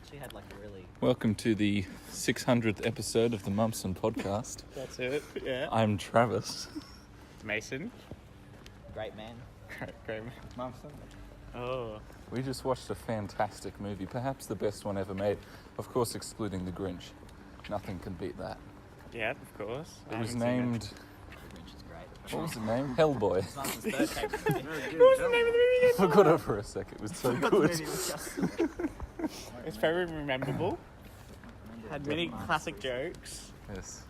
actually had like a really... Welcome to the 600th episode of the Mumson Podcast. That's it, yeah. I'm Travis. Mason. Great man. Great man. Mumson. Oh. We just watched a fantastic movie, perhaps the best one ever made. Of course, excluding The Grinch. Nothing can beat that. Yeah, of course. It was named... The Grinch is great. What was the name? Hellboy. It's Mumson's third favourite movie. What was the name of the movie? I forgot it for a sec. It was so good. It's very memorable. Had many classic jokes. Yes.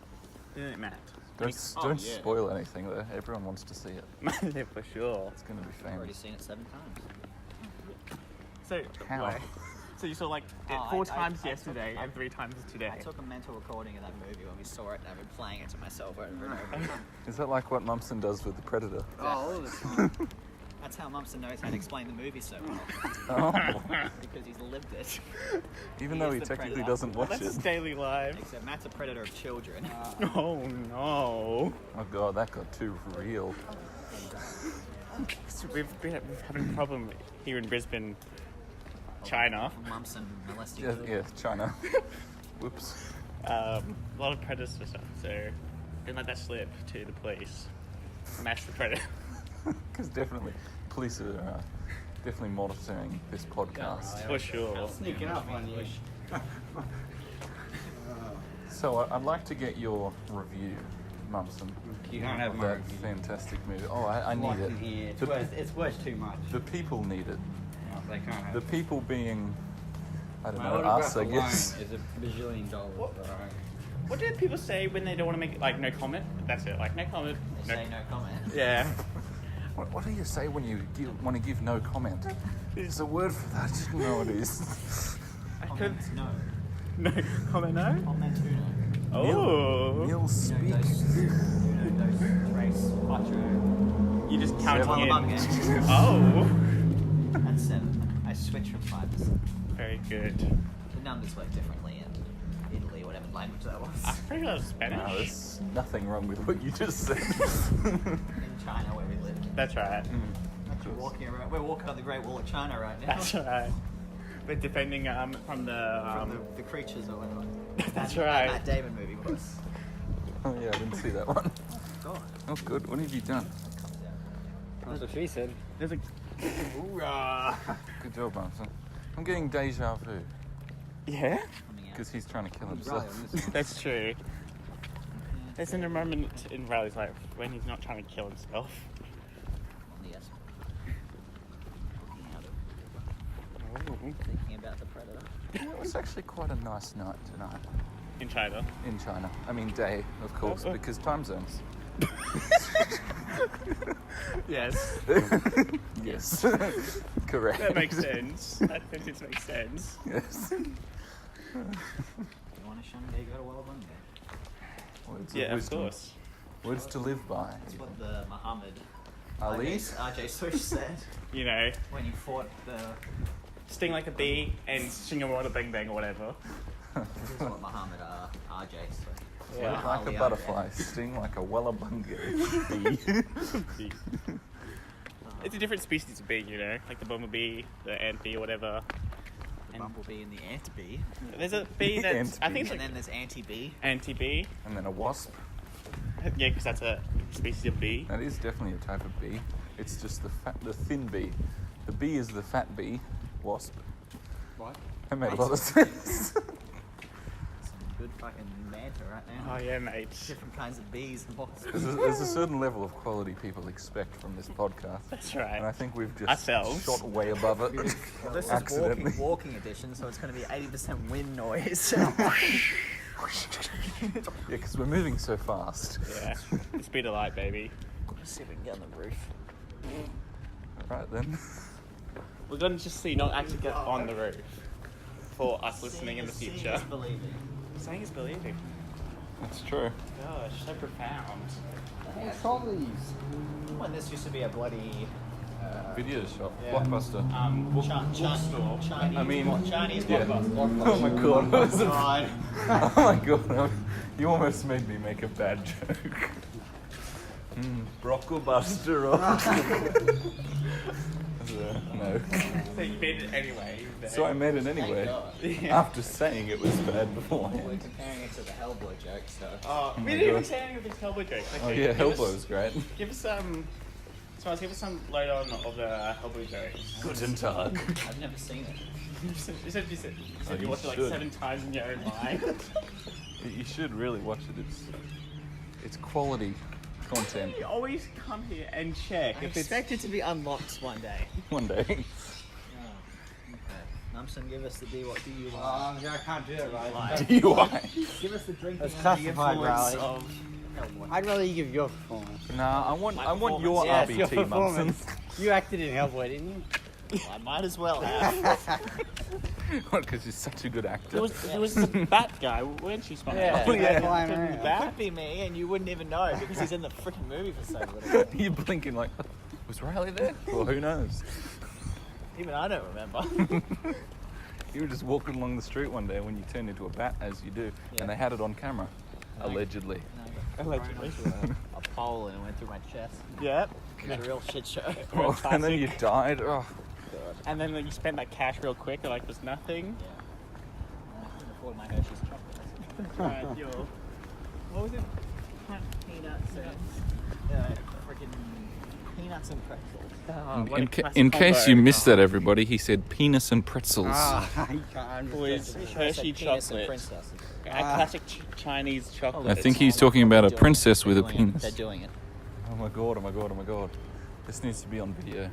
Didn't it, Matt? Don't spoil anything though. Everyone wants to see it. Yeah, for sure. It's going to be I've already famous. seen it 7 times. So, How? why? So you saw like it Oh, 4 I times took- yesterday and 3 times today. I took a mental recording of that movie when we saw it and I've been playing it to myself over and over. Is that like what Mumson does with The Predator? All the time. That's how Mumson knows how to explain the movie so well. Oh. Because he's lived it. Even He though is he the technically Predator. doesn't watch That's his it. daily life. Except Matt's a predator of children. Oh no. Oh god, that got too real. So we've been having a problem here in Brisbane, China. Mumson molesting Yeah, children. China. Whoops. A lot of predators and stuff. So don't let that slip to the police. Match the predator. Because definitely, police are definitely monitoring this podcast. For sure. Sneaking up on you. So I'd like to get your review, Mumson, You can't have of my that review. fantastic movie. Oh, I need it. Here. It's, The- worth too much. The people need it. No, they can't have The it. people being, I don't My know, us, autograph I alone guess. is $1 billion, bro. What do people say when they don't want to make it, like, no comment? That's it, like, no comment. They say no comment. Yeah. What do you say when you want to give no comment? There's a word for that. You know what it is. I could... Comment no. No comment, no? Comment uno. Oh. Neil speak. Uno, dos, tres, cuatro. You just counting Seven. in. Oh. That's 7. I switched from 5 to 7. Very good. The numbers work differently in Italy, whatever language that was. I pretty love Spanish. No, there's nothing wrong with what you just said. In China, where we live. That's right. Actually walking around, we're walking on the Great Wall of China right now. That's right. But depending from the... From the creatures or whatever. That's That right. Matt Damon movie was. Oh yeah, I didn't see that one. God. Oh good. What have you done? That's what she said. There's a... Hoorah. Good job, Mumson. I'm getting deja vu Yeah? Coming out. because he's trying to kill himself. That's true. There's a moment in Reilly's life when he's not trying to kill himself. On the S. Oh. Thinking about the predator. It was actually quite a nice night tonight In China. in China. I mean day, of course, because time zones. Yes. Yes. Correct. That makes sense. That sentence makes sense. Yes. You want to Shanghai, go to Wellabunga. Words Yeah, of wisdom. course. Words to live by. That's what the Muhammad Ali? RJ Swish said You know, when he fought the. sting like a bee and sing a water bang bang or whatever. That's what Muhammad RJ said. Yeah. Like a Ali, butterfly, sting like a wallabunga bee. It's a different species of bee, you know, like the bumblebee, the ant bee or whatever. And Bumblebee and the ant bee. there's a bee that's, Ant I think bee. it's And like then there's anti-bee. anti-bee. And then a wasp. Yeah, because that's a species of bee. That is definitely a type of bee. It's just the thin bee. The bee is the fat bee. Wasp. What? That made a lot of sense. Some good fucking banter right now. Oh yeah, mate. Different kinds of bees and wasps. There's a certain level of quality people expect from this podcast. That's And I right. think we've just Ourselves. shot way above it. Well, this Accidentally. is walking edition, so it's going to be 80% wind noise. Yeah, because we're moving so fast. Yeah. The speed of light, baby. Let's see if we can get on the roof. Right then. We're going to just see, not actually get on the roof. For us listening in the Seeing future. is believing. Saying is believing. That's true. Gosh, so profound. When this used to be a bloody Video shop. Yeah. Blockbuster. Bookstore. Chinese, I mean, Chinese yeah. blockbuster. Oh my god. That was a- God. Oh my god. You almost made me make a bad joke. Brocklebuster. No. So you made it anyway. So I made it anyway. God. After saying it was bad We're beforehand. comparing it to the Hellboy joke, so. Oh, we my didn't even God. say anything of this Hellboy joke. Oh Okay, yeah, give Hellboy us- was great. Give us some. So give us some lowdown of the Hellboy jokes. Guten Tag. I've never seen it. You said Oh, you you watched it like should. 7 times in your own mind. You should really watch it. It's quality content. You always come here and check I if it's. expect it to be unlocked one day. One day. Okay. Mumson, give us the D. What do you like? I can't do it, right? DUI. Give us the drink. It's classified, influence Reilly. of I'd rather you give your performance. Nah, I want your Yes, your RBT, Mumson. performance. You acted in Hellboy, didn't you? I might as well have. What? Because you're such a good actor. It was the bat guy, weren't you, Smart? Yeah. Oh, yeah. Flying around. It could be me, and you wouldn't even know because he's in the freaking movie for so little. You're blinking like, was Reilly there? Well, who knows? Even I don't remember. You were just walking along the street one day when you turned into a bat, as you do, Yeah. and they had it on camera, allegedly. Allegedly. A pole and it went through my chest. Yep. It was a real shit show. Oh, and then you died. Oh, And then you spent that cash real quick, like it was nothing. Yeah. I couldn't afford my Hershey's chocolates. Right, yo. What was it? Peanuts and freaking peanuts and pretzels. What a classic in case combo. you missed that, everybody, he said penis and pretzels. You can't Boys, understand. Pretty sure I Hershey said penis and chocolate. princesses. A classic Chinese chocolate. I think he's talking about a princess with a They're doing it. penis. They're doing it. Oh my god, oh my god, oh my god. This needs to be on video.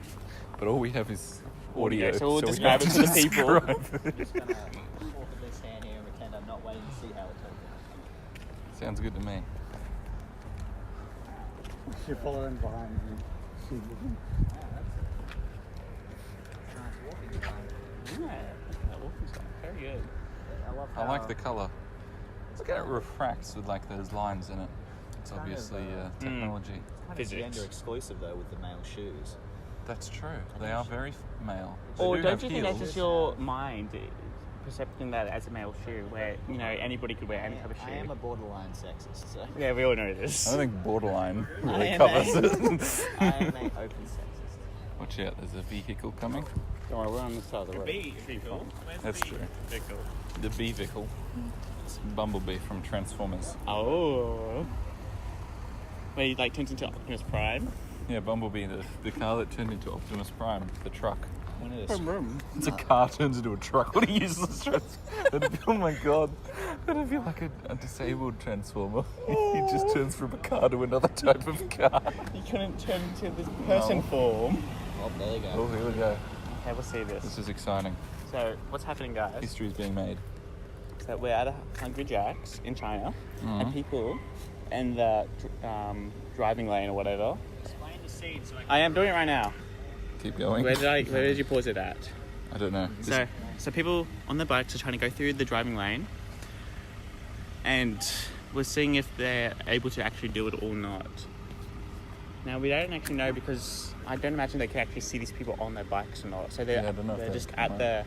But all we have is audio. So we'll we describe have it to the people. describe it. I'm just gonna walk with this hand here and pretend I'm not waiting to see how it turns out. Sounds good to me. You're following behind me. Yeah, that walking style. Very good. I love I like the colour. Look how it refracts with like those lines in it. It's Kind of, obviously technology. kind of Physics. gender exclusive though with the male shoes. That's true. They are very male. They Or do don't have you think that's heels. just your mind percepting that as a male shoe, where anybody could wear any type of shoe? I am a borderline sexist, so Yeah, we all know this. I don't think borderline I really am covers a- it. I am an open sexist. Watch out, there's a vehicle coming. Don't worry, we're on this side of the road. Vehicle. That's true. Vehicle. The vehicle. It's Bumblebee from Transformers. Oh. Where he like turns into Optimus Prime. Yeah, Bumblebee, the car that turned into Optimus Prime, the truck. One of those. It's a car turns into a truck. What a useless transformer. Oh my god. That'd be like a disabled transformer. He just turns from a car to another type of car. He couldn't turn into this person form. Oh, there you go. Oh, here we go. Okay, we'll see this. This is exciting. So, what's happening, guys? History's being made. So we're at a Hungry Jack's in China, Mhm. and people in the driving lane or whatever. Explain the scene so I am doing it right now. Keep going. Where did you pause it at? I don't know. So people on their bikes are trying to go through the driving lane, and we're seeing if they're able to actually do it or not. Now we don't actually know because I don't imagine they can actually see these people on their bikes or not. So they're Yeah, I don't know if they're they just can, at right?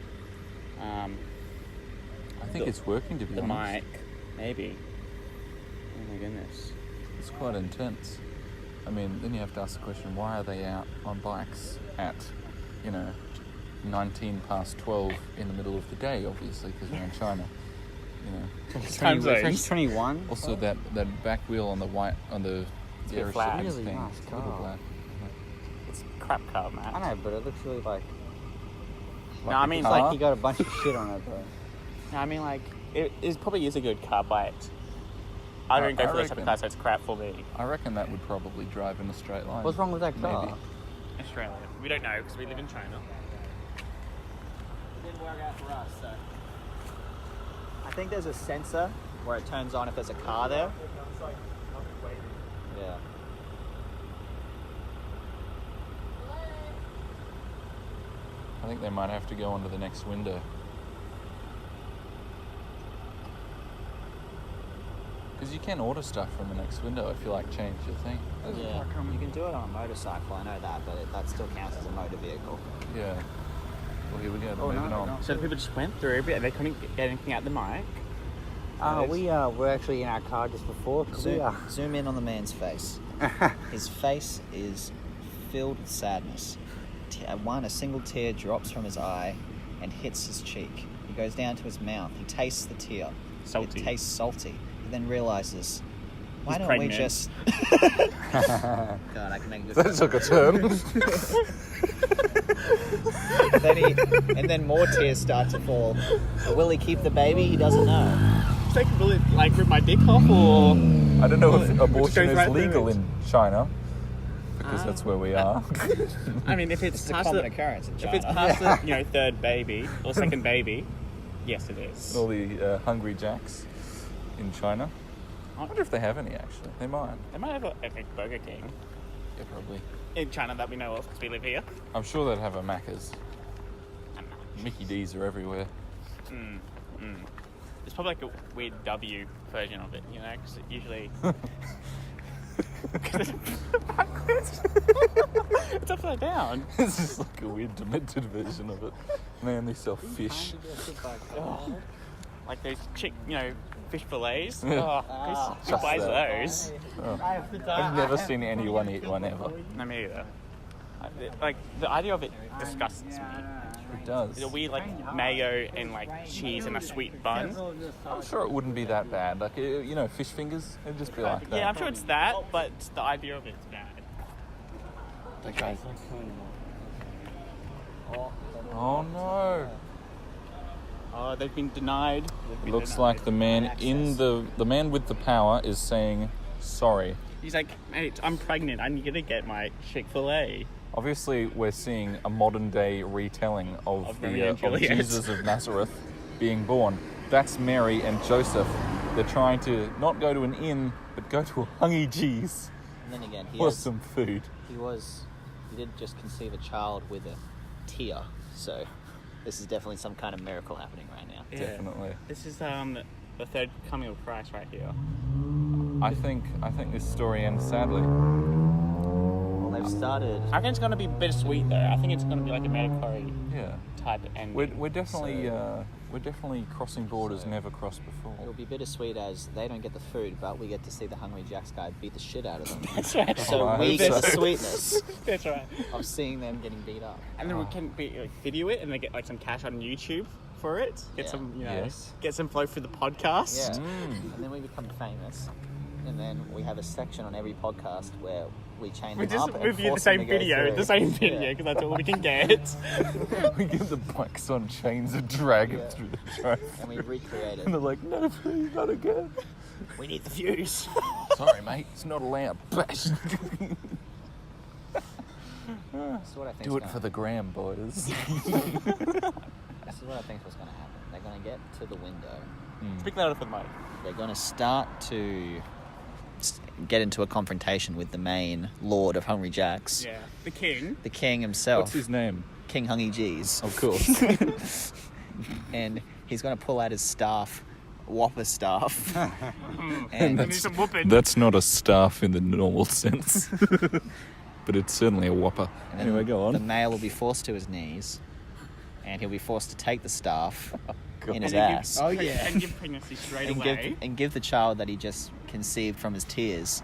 I think the- it's working, to be the honest. mic, maybe. Oh my goodness. It's quite intense. I mean, then you have to ask the question, why are they out on bikes at, 19 past 12 in the middle of the day, obviously, because we're in China. Time zones. He's 21. Also, that back wheel on the a bit air flat. shipping Really thing. nice It's a little car. black. It's a crap car, man. I know, but it looks really like No, I mean, it's like you got a bunch of shit on it, bro. No, I mean, like, it probably is a good car, but I don't go I for this type of reckon. car, so it's crap for me. I reckon that would probably drive in a straight line. What's wrong with that car? Maybe. Australia. We don't know because we live in China. It didn't work out for us, so. I think there's a sensor where it turns on if there's a car there. Yeah. I think they might have to go onto the next window. Because you can order stuff from the next window if you like change your thing. Yeah. You can do it on a motorcycle, I know that, but that still counts as a motor vehicle. Yeah. Well, here we go. Oh, no, Moving on. no. So the people just went through it and they couldn't get anything out the mic. We were actually in our car just before. 'Cause we Zoom in on the man's face. His face is filled with sadness. a single tear drops from his eye and hits his cheek. He goes down to his mouth. He tastes the tear. Salty. It tastes salty. He then realizes, why He's don't pregnant. we just... God, I can make a good That took a turn. and then more tears start to fall. But will he keep the baby? He doesn't know. Will it like rip my dick off or? I don't know if abortion goes is right through legal it. in China, because that's where we are. I mean, if it's It's a past common the, occurrence in if China. it's past the third baby or second baby, yes, it is. All the Hungry Jacks in China. I wonder if they have any, actually. They might. They might have a Burger King Yeah, probably. in China that we know of because we live here. I'm sure they'd have a Macca's. Mickey D's are everywhere. It's probably like a weird W version of it, because it usually... backwards. It's upside down. This is like a weird demented version of it. And they only sell fish. Like those fish fillets. Yeah. Who Just buys that. those? I've never seen anyone eat one ever. No, me either. Like, the idea of it disgusts me. It does. It'll be like mayo and like cheese and a sweet bun. I'm sure it wouldn't be that bad. Like, fish fingers, it'd just be like that. Yeah, I'm sure it's that, but the idea of it's bad. Okay. Oh no. Oh, they've been denied. It looks like the man the man with the power is saying sorry. He's like, mate, I'm pregnant. I'm gonna get my Chick-fil-A. Obviously, we're seeing a modern day retelling of Romeo and Juliet. Jesus of Nazareth being born. That's Mary and Joseph. They're trying to not go to an inn, but go to a Hungy G's And then again, for some food. He did just conceive a child with a tear. So this is definitely some kind of miracle happening right now. Yeah. Definitely. This is the third coming of Christ right here. I think this story ends sadly. Well, they've started. I think it's gonna be bittersweet though. I think it's gonna be like a Medicare Yeah. type ending. We're definitely crossing borders never crossed before. It'll be bittersweet as they don't get the food, but we get to see the Hungry Jacks guy beat the shit out of them. That's right. So I we hope get so. the sweetness That's right. of seeing them getting beat up. And then we can video it and then get like some cash on YouTube for it. Get Yeah. some Yes. get some flow for the podcast. Yeah. And then we become famous. And then we have a section on every podcast where we chain We them just up and review the force them same to go video, through. the same video, Yeah. because that's all we can get. We get the bikes on chains and drag it Yeah. through the drive. And we recreate And it. they're like, no, please, not again. We need the views. Sorry, mate, it's not allowed. Bash. That's what I think. Do it for the gram, boys. This is what I think was going to happen. They're going to get to the window. Speak louder for the mic. They're going to start to get into a confrontation with the main lord of Hungry Jacks, Yeah. The king. the king himself, What's his name? King Hungy G's. Of course. And he's going to pull out his staff, Whopper staff. And and need some whooping. That's not a staff in the normal sense. But it's certainly a whopper. and Anyway, go The on. male will be forced to his knees, and he'll be forced to take the staff in his And then ass. And give pregnancy straight away. and give the child that he just conceived from his tears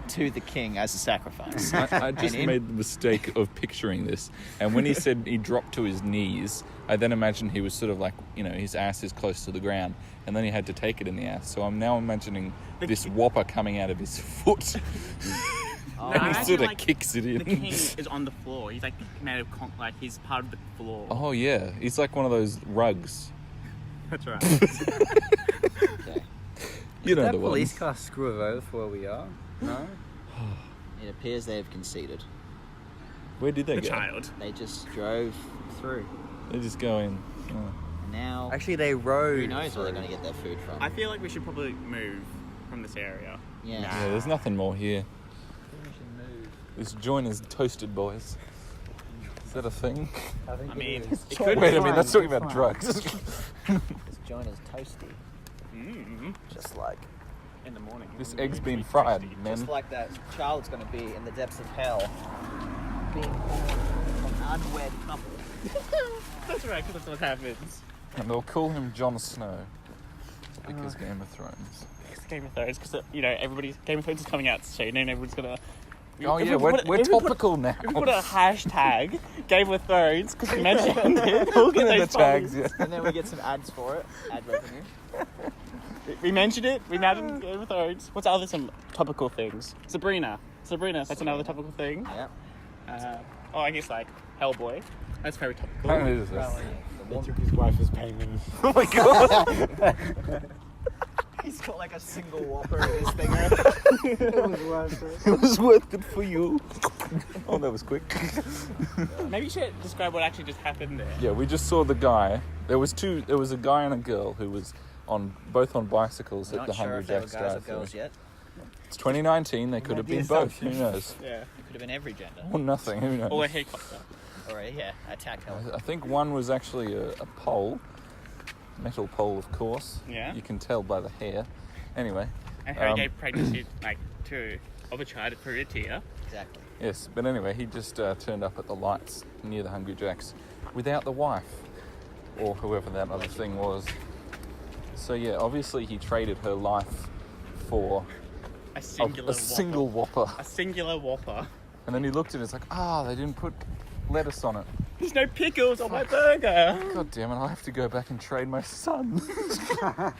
to the king as a sacrifice. I just And in- made the mistake of picturing this. And when he said he dropped to his knees, I then imagined he was sort of like, his ass is close to the ground. And then he had to take it in the ass. So I'm now imagining this whopper coming out of his foot. Oh, And he imagine, sort of like, kicks it in. The king is on the floor. He's like made of he's part of the floor. Oh, yeah. He's like one of those rugs. That's right. okay. You know that the police ones. car screw over for where we are? No? It appears they've conceded. Where did they The go? child. They just drove through. They just go in. Oh. And now, Actually, they rode. who knows where they're through. going to get their food from? I feel like we should probably move from this area. Yeah. Yeah, there's nothing more here. This joint is toasted, boys. Is that a thing? I mean, it Wait could a minute, that's talking about drugs. This joint is toasty. Just like in the morning. This egg's been fried, man. Just like that child's going to be in the depths of hell, being born from an unwed couple. That's right, because that's what happens. And they'll call him Jon Snow. Because Game of Thrones. It's Game of Thrones, because Game of Thrones is coming out soon, and everyone's gonna Oh yeah, we're topical now. If we put a hashtag Game of Thrones because we mentioned it, we'll get The those tags, tags. yeah. And then we get some ads for it. Ad revenue. We mentioned it. We mentioned Game of Thrones. What's other some topical things? Sabrina. That's another topical thing. Yep. I guess like Hellboy. That's very topical. How is this? He took his wife as payment. Oh my god! He's got like a single whopper in his thing. It was worth it for you. Oh, that was quick. Maybe you should describe what actually just happened there. Yeah, we just saw the guy. There was a guy and a girl who was both on bicycles We're at not the sure Hungry if they were Jack's guys or drive-thru. girls yet. It's 2019. They could have been both. Who knows? Yeah. It could have been every gender. Or nothing. Who knows? Or a helicopter. Or a attack helicopter. I think one was actually a pole, metal pole, of course. Yeah. You can tell by the hair. Anyway. And Harry gave pregnancy of a child for a tear. Exactly. Yes, but anyway, he just turned up at the lights near the Hungry Jack's without the wife, or whoever that other thing was. So yeah, obviously he traded her life for A singular a single whopper. A singular whopper. And then he looked at it, it's like, they didn't put lettuce on it. There's no pickles on my burger. God damn it, I'll have to go back and trade my son. We're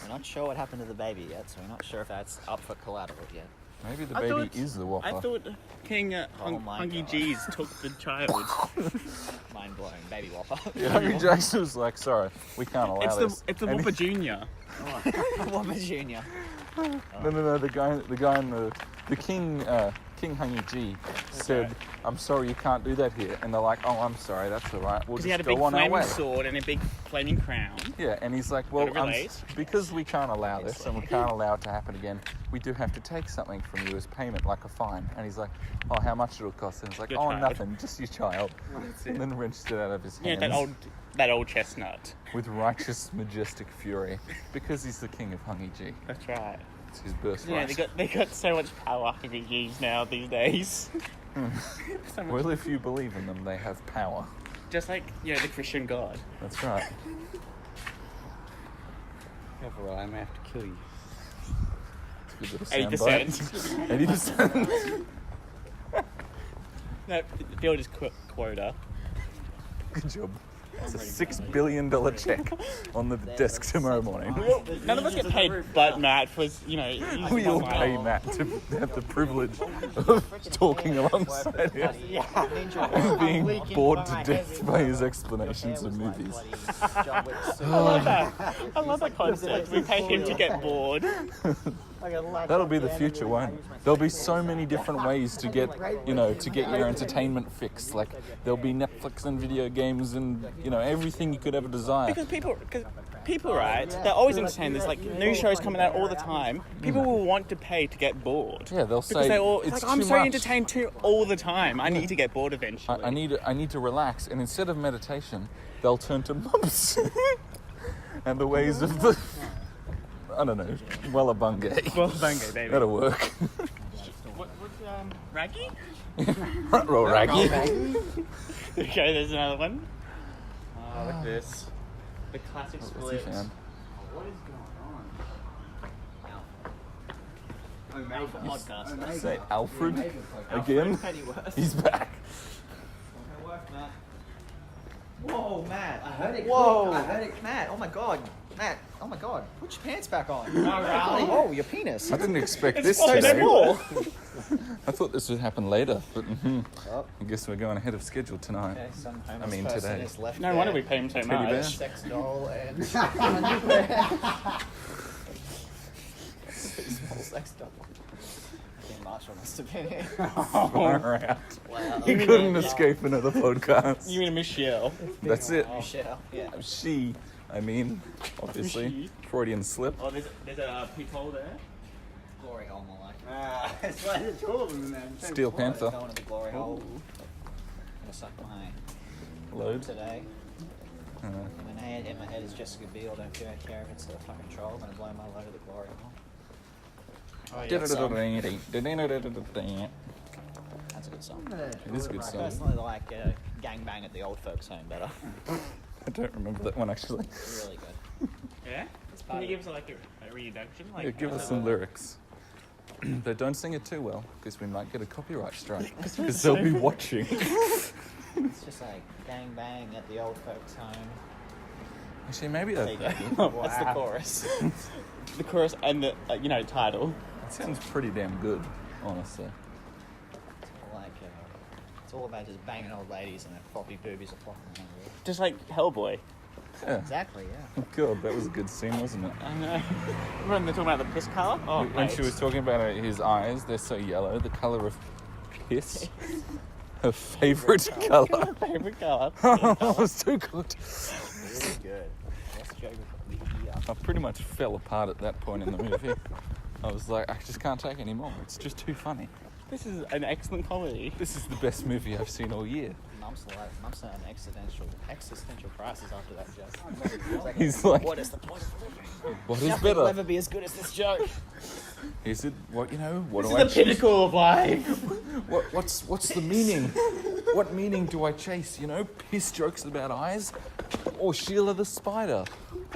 not sure what happened to the baby yet, so we're not sure if that's up for collateral yet. Maybe the I baby thought- is the whopper. I thought King Oh my Hungy God. G's took the child. Mind blowing. Baby whopper. Yeah, Hungry Jack's was like, sorry, we can't allow this. It's the And Whopper Junior. Whopper Junior. No, the guy in the King Hungy G said, I'm sorry you can't do that here. And they're like, oh, I'm sorry, that's all right. We'll Because just he had a go big on our way. flaming sword and a big flaming crown. Yeah, and he's like, well, Gotta relate. because we can't allow this and we can't allow it to happen again, we do have to take something from you as payment, like a fine. And he's like, oh, how much it'll cost? And he's like, Your oh, child. nothing, just your child. That's And it. then wrenched it out of his Yeah, hands that old chestnut. with righteous, majestic fury, because he's the king of Hungy G. That's right. It's his birthright. Yeah, they got so much power Hungy G's now these days. So much- Well, if you believe in them, they have power. just like the Christian God. That's right. Careful, I may have to kill you. It's a good 80%. 80%. No, Bill just quota. Good job. It's a $6 billion check on the desk tomorrow morning. None of us get paid but Matt for, using We all my pay Matt to have the privilege of talking alongside him and being bored to death by his explanations of movies. I love that concept. We pay him to get bored. That'll be the future, won't it? There'll be so many different ways to get, to get your entertainment fix. Like, there'll be Netflix and video games and, everything you could ever desire. Because people, right, they're always entertained. There's like new shows coming out all the time. People will want to pay to get bored. Yeah, they'll Because say, they all, it's I'm too so much. entertained too all the time. I need to get bored eventually. I need to relax, and instead of meditation, they'll turn to Mumson and the ways of the, I don't know, Wallabunga. Well, bango, baby. That'll work. What's Raggy? Roll raggy. Okay, there's another one. Look at this. The classic What's he split. found? What is going on? Podcast. Say Alfred again. Pennyworth. He's back. Whoa, Matt. I heard it. Whoa. I heard it. Matt, oh my god. Matt, oh my god. Put your pants back on. Reilly. Oh, your penis. I didn't expect It's this so today. small. I thought this would happen later, but Oh. I guess we're going ahead of schedule tonight. Okay, some homeless I mean, person today. is left No wonder there. we pay him so Teddy bear. much. Sex doll and small sex doll. I think Marshall must have been here. Far out. Wow. He couldn't escape another podcast. You and Michelle. That's it. Michelle. Yeah. She, obviously. She. Freudian slip. Oh, there's a peephole there. Glory hole, more like. That's why there's two of them in there. Steel Panther. Going to the glory hole. I'm gonna suck my Load. today. In my head is Jessica Biel. Don't care if it's a fucking troll. I'm gonna blow my load of the glory hole. Oh, That's a good song. It is a good I song. personally like Gang Bang at the Old Folks Home better. I don't remember that one actually. It's really good. Yeah? Can you give us like a reintroduction? Yeah, give us some lyrics. But don't sing it too well, because we might get a copyright strike. Because they'll be watching. It's just like bang bang at the old folks' home. Actually, maybe that That's the chorus. The chorus and the title. sounds pretty damn good, honestly. It's all about just banging old ladies and their floppy boobies are flopping around. Just like Hellboy. Yeah. Exactly, yeah. God, that was a good scene, wasn't it? I know. When they're talking about the piss colour? Oh, When she was talking about his eyes, they're so yellow, the colour of piss. Her favourite colour. Favourite colour. That was too good. Really good. Best joke of the year. I pretty much fell apart at that point in the movie. I was like, I just can't take any more. It's just too funny. This is an excellent comedy. This is the best movie I've seen all year. Mum's had an existential crisis after that joke. He's like, What is the point of living? what is Nothing will better? ever be as good as this joke. Is it what what This do is I the pinnacle of life. What's the meaning? What meaning do I chase? Piss jokes about eyes, or Sheila the spider?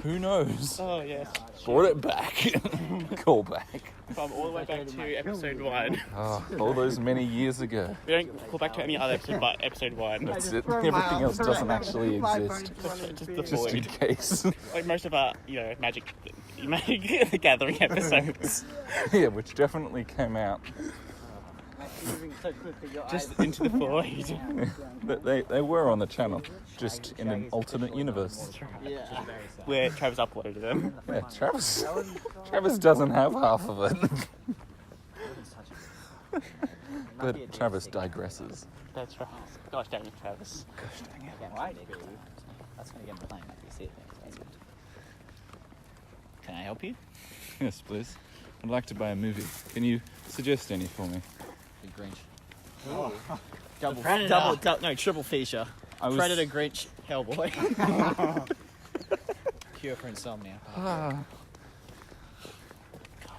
Who knows? Oh, yes. Brought it back. Call back. From all the way back to episode 1. Oh, all those many years ago. We don't call back to any other episode but episode 1. That's it. Everything else doesn't actually exist. Just the Just in void. case. Like most of our, Magic the Gathering episodes. Yeah, which definitely came out. Just into the void. But they were on the channel, just in an alternate universe. Yeah. Where Travis uploaded them. Yeah, Travis doesn't have half of it. But Travis digresses. That's right. Gosh dang it, Travis. Gosh dang it. That's going to get me playing that PC thing, so that's good. Can I help you? Yes, please. I'd like to buy a movie. Can you suggest any for me? The Grinch. Triple feature. I was- Predator, Grinch, Hellboy. Cure for insomnia. God,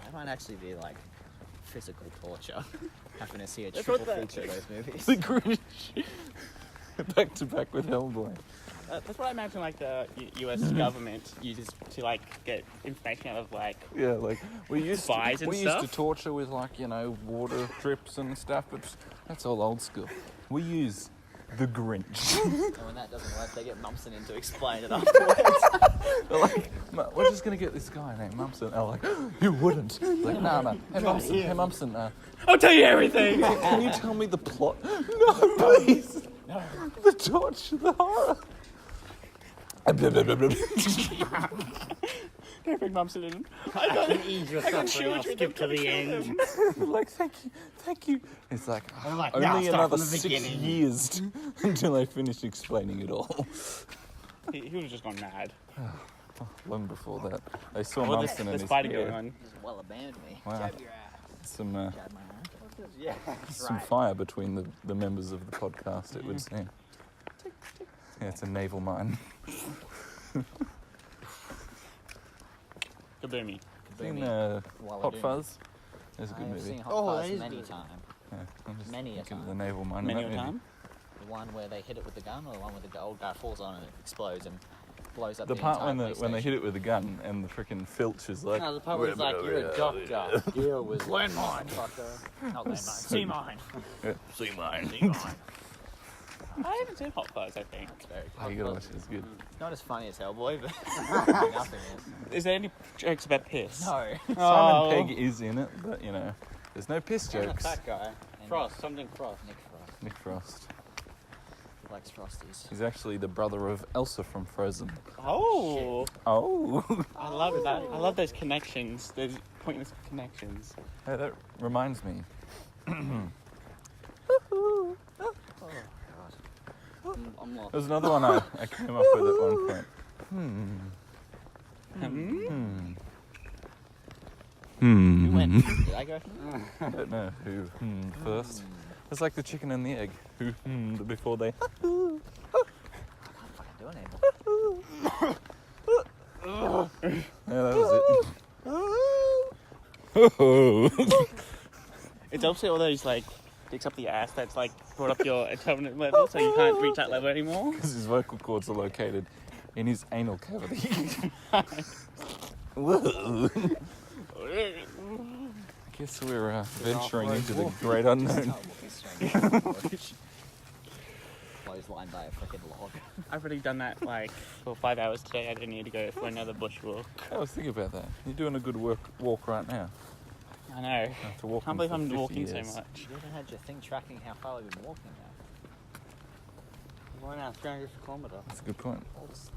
that might actually be like physical torture. Having to see a triple feature of those movies. The Grinch. Back to back with Hellboy. That's what I imagine like the US government uses to like get information out of like Yeah, like we used Spies to, and we used to stuff? torture with water drips and stuff, but that's all old school. We use the Grinch. And when that doesn't work, they get Mumson in to explain it afterwards. They're like, we're just gonna get this guy named Mumson. They're like, you wouldn't. Like, no. Hey Mumson, I'll tell you everything. can you tell me the plot? No, please. No. The torture, the horror. Don't bring Mumson in. I can ease your suffering. I'll children, skip to the end. Like, thank you. It's like, I'm like, now only start another from the 6 beginning. years until I finish explaining it all. He would have just gone mad. Long before that, I saw Well, Mumson and there's his spider hair. going on. Well, abandoned me. Wow. Jab your ass. Some Jab my ass. Yeah, some fire between the members of the podcast, it would seem. Yeah, it's a naval mine. Kaboomy. Seen While we're Hot doing Fuzz? It's a good I have movie. seen Hot Oh, Fuzz that is many good. times. Yeah, I'm just Many a thinking of time. the naval mine. in Many that a movie. time. The one where they hit it with the gun, or the one where the old guy falls on it and it explodes and blows up The the part entire when police they station. hit it with the gun and the freaking filch is like. No, the part where it's like, you're a doctor. Deal with landmine, fucker. Not landmine. Sea mine. See mine. I haven't seen Hot Fuzz, I think. It's very Oh, you gotta watch it. It's good. It's not as funny as Hellboy, but nothing is. Is there any jokes about piss? No. Oh. Simon Pegg is in it, but there's no piss And jokes. that guy. Frost, something Frost. Nick Frost. Nick Frost. He likes Frosties. He's actually the brother of Elsa from Frozen. Oh, Oh. I love that. I love those connections. Those pointless connections. Hey, that reminds me. I'm lost. There's another one I came up with at one point. Who went? Did I go? I don't know who first. It's like the chicken and the egg. Who before they. I can't fucking do it anymore. Yeah, that was it. It's also all those like dicks up the ass that's like brought up your atonement level, so you can't reach that level anymore. Because his vocal cords are located in his anal cavity. Whoa. guess we're venturing into the great unknown. Clothesline by a freaking log. I've already done that like for 5 hours today. I don't need to go for another bushwalk. I was thinking about that. You're doing a good walk right now. I know. After walking Can't believe for I'm 50 walking so years. much. You haven't had your thing tracking how far we've been walking now. We're now 300 kilometres. That's a good point.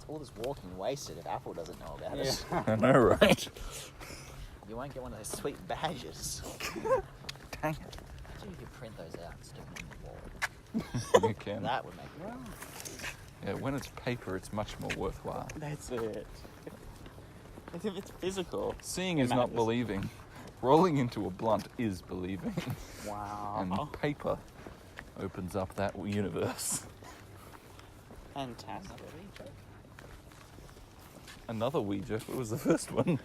All this walking wasted if Apple doesn't know about it. I know, right? You won't get one of those sweet badges. Dang it. Imagine if you print those out and stick them on the wall. You can. That would make it. Yeah, when it's paper, it's much more worthwhile. That's it. It's physical. Seeing is not believing. Rolling into a blunt is believing. Wow. And paper opens up that universe. Fantastic. Another wee joke. What was the first one?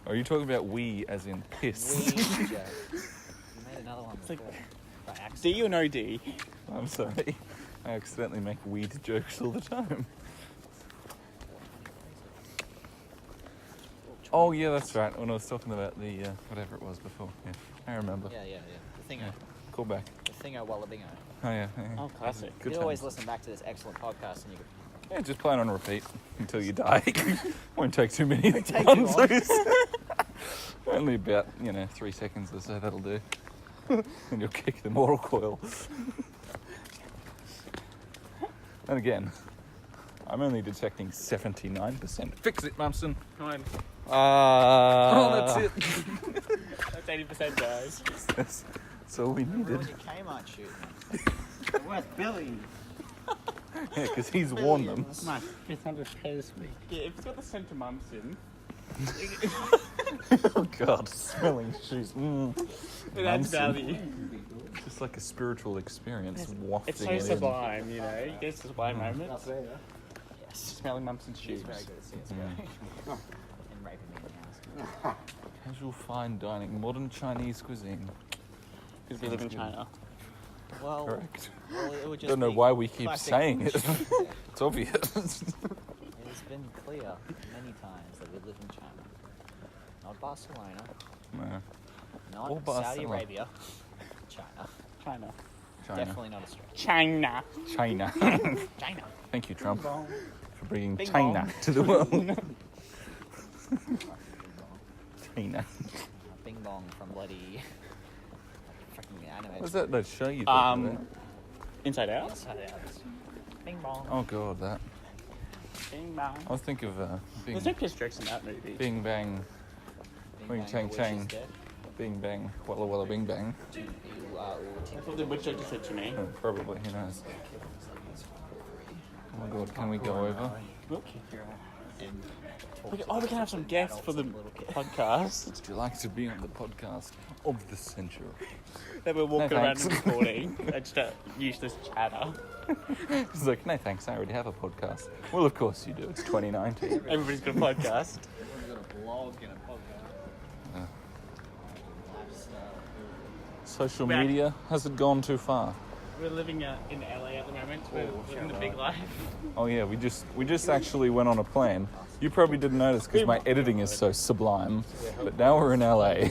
Are you talking about wee as in piss? Wee joke. You made another one like- before. By accident. D or no D? I'm sorry. I accidentally make weed jokes all the time. Oh yeah, that's right. When I was talking about the whatever it was before. Yeah, I remember. Yeah. The thingo. Yeah. Call back. The thingo wallabingo. Oh yeah. Oh, classic. Good You always times. listen back to this excellent podcast and you go, Yeah, just play it on repeat until you die. Won't take too many. take too long. Only about 3 seconds or so. That'll do. And you'll kick the mortal coil. And again, I'm only detecting 79%. Fix it, Mumson. Come on. Oh, that's it. That's 80%, guys. That's all we remember needed. when you Kmart shoot? Where's Billy? Yeah, because he's warned them. My 500 this week. Yeah, if it's got the scent of Mumson, Oh God, smelling shoes. it adds Mumson. value. Just like a spiritual experience, wafting It's so it sublime, you know. You get to sublime moments. Yes. Smelling Mumson's shoes. He's very good at CSGO. And raping me in the house. in. Casual fine dining, modern Chinese cuisine. Because we live in China. Well, Correct. it would just Don't know be why we keep classic saying it. bullshit. It's obvious. It has been clear many times that we live in China. Not Barcelona, No. not Or Saudi Barcelona. Arabia. China. China. China. Definitely not Australia. China. China. China. Thank you, Trump, for bringing Bing China bong. to the world. China. Bing bong from bloody freaking animated. What's that show you talking about? Inside Out. Inside Out. Bing bong. Oh God, that. Bing bang. I was thinking of Bing, There's no piss jokes in that movie. Bing Bang, Bing Wing bang, chang the witch chang. is dead. Bing Bang, Walla Walla Bing Bang. You are all That's what the witch doctor said to me. Oh, probably, who knows? Oh my God, can we go over? We can have some guests for the podcast Would you like to be on the podcast of the century? that we're walking No, around thanks. and recording. That's just a useless chatter. It's like, no thanks, I already have a podcast. Well, of course you do. It's 2019. Everybody's got a podcast. Everyone's got a blog and a podcast. Social Back. media, has it gone too far? We're living in LA at the moment. We're living the big life. Oh yeah, we just actually went on a plane. You probably didn't notice because my editing is so sublime. But now we're in LA.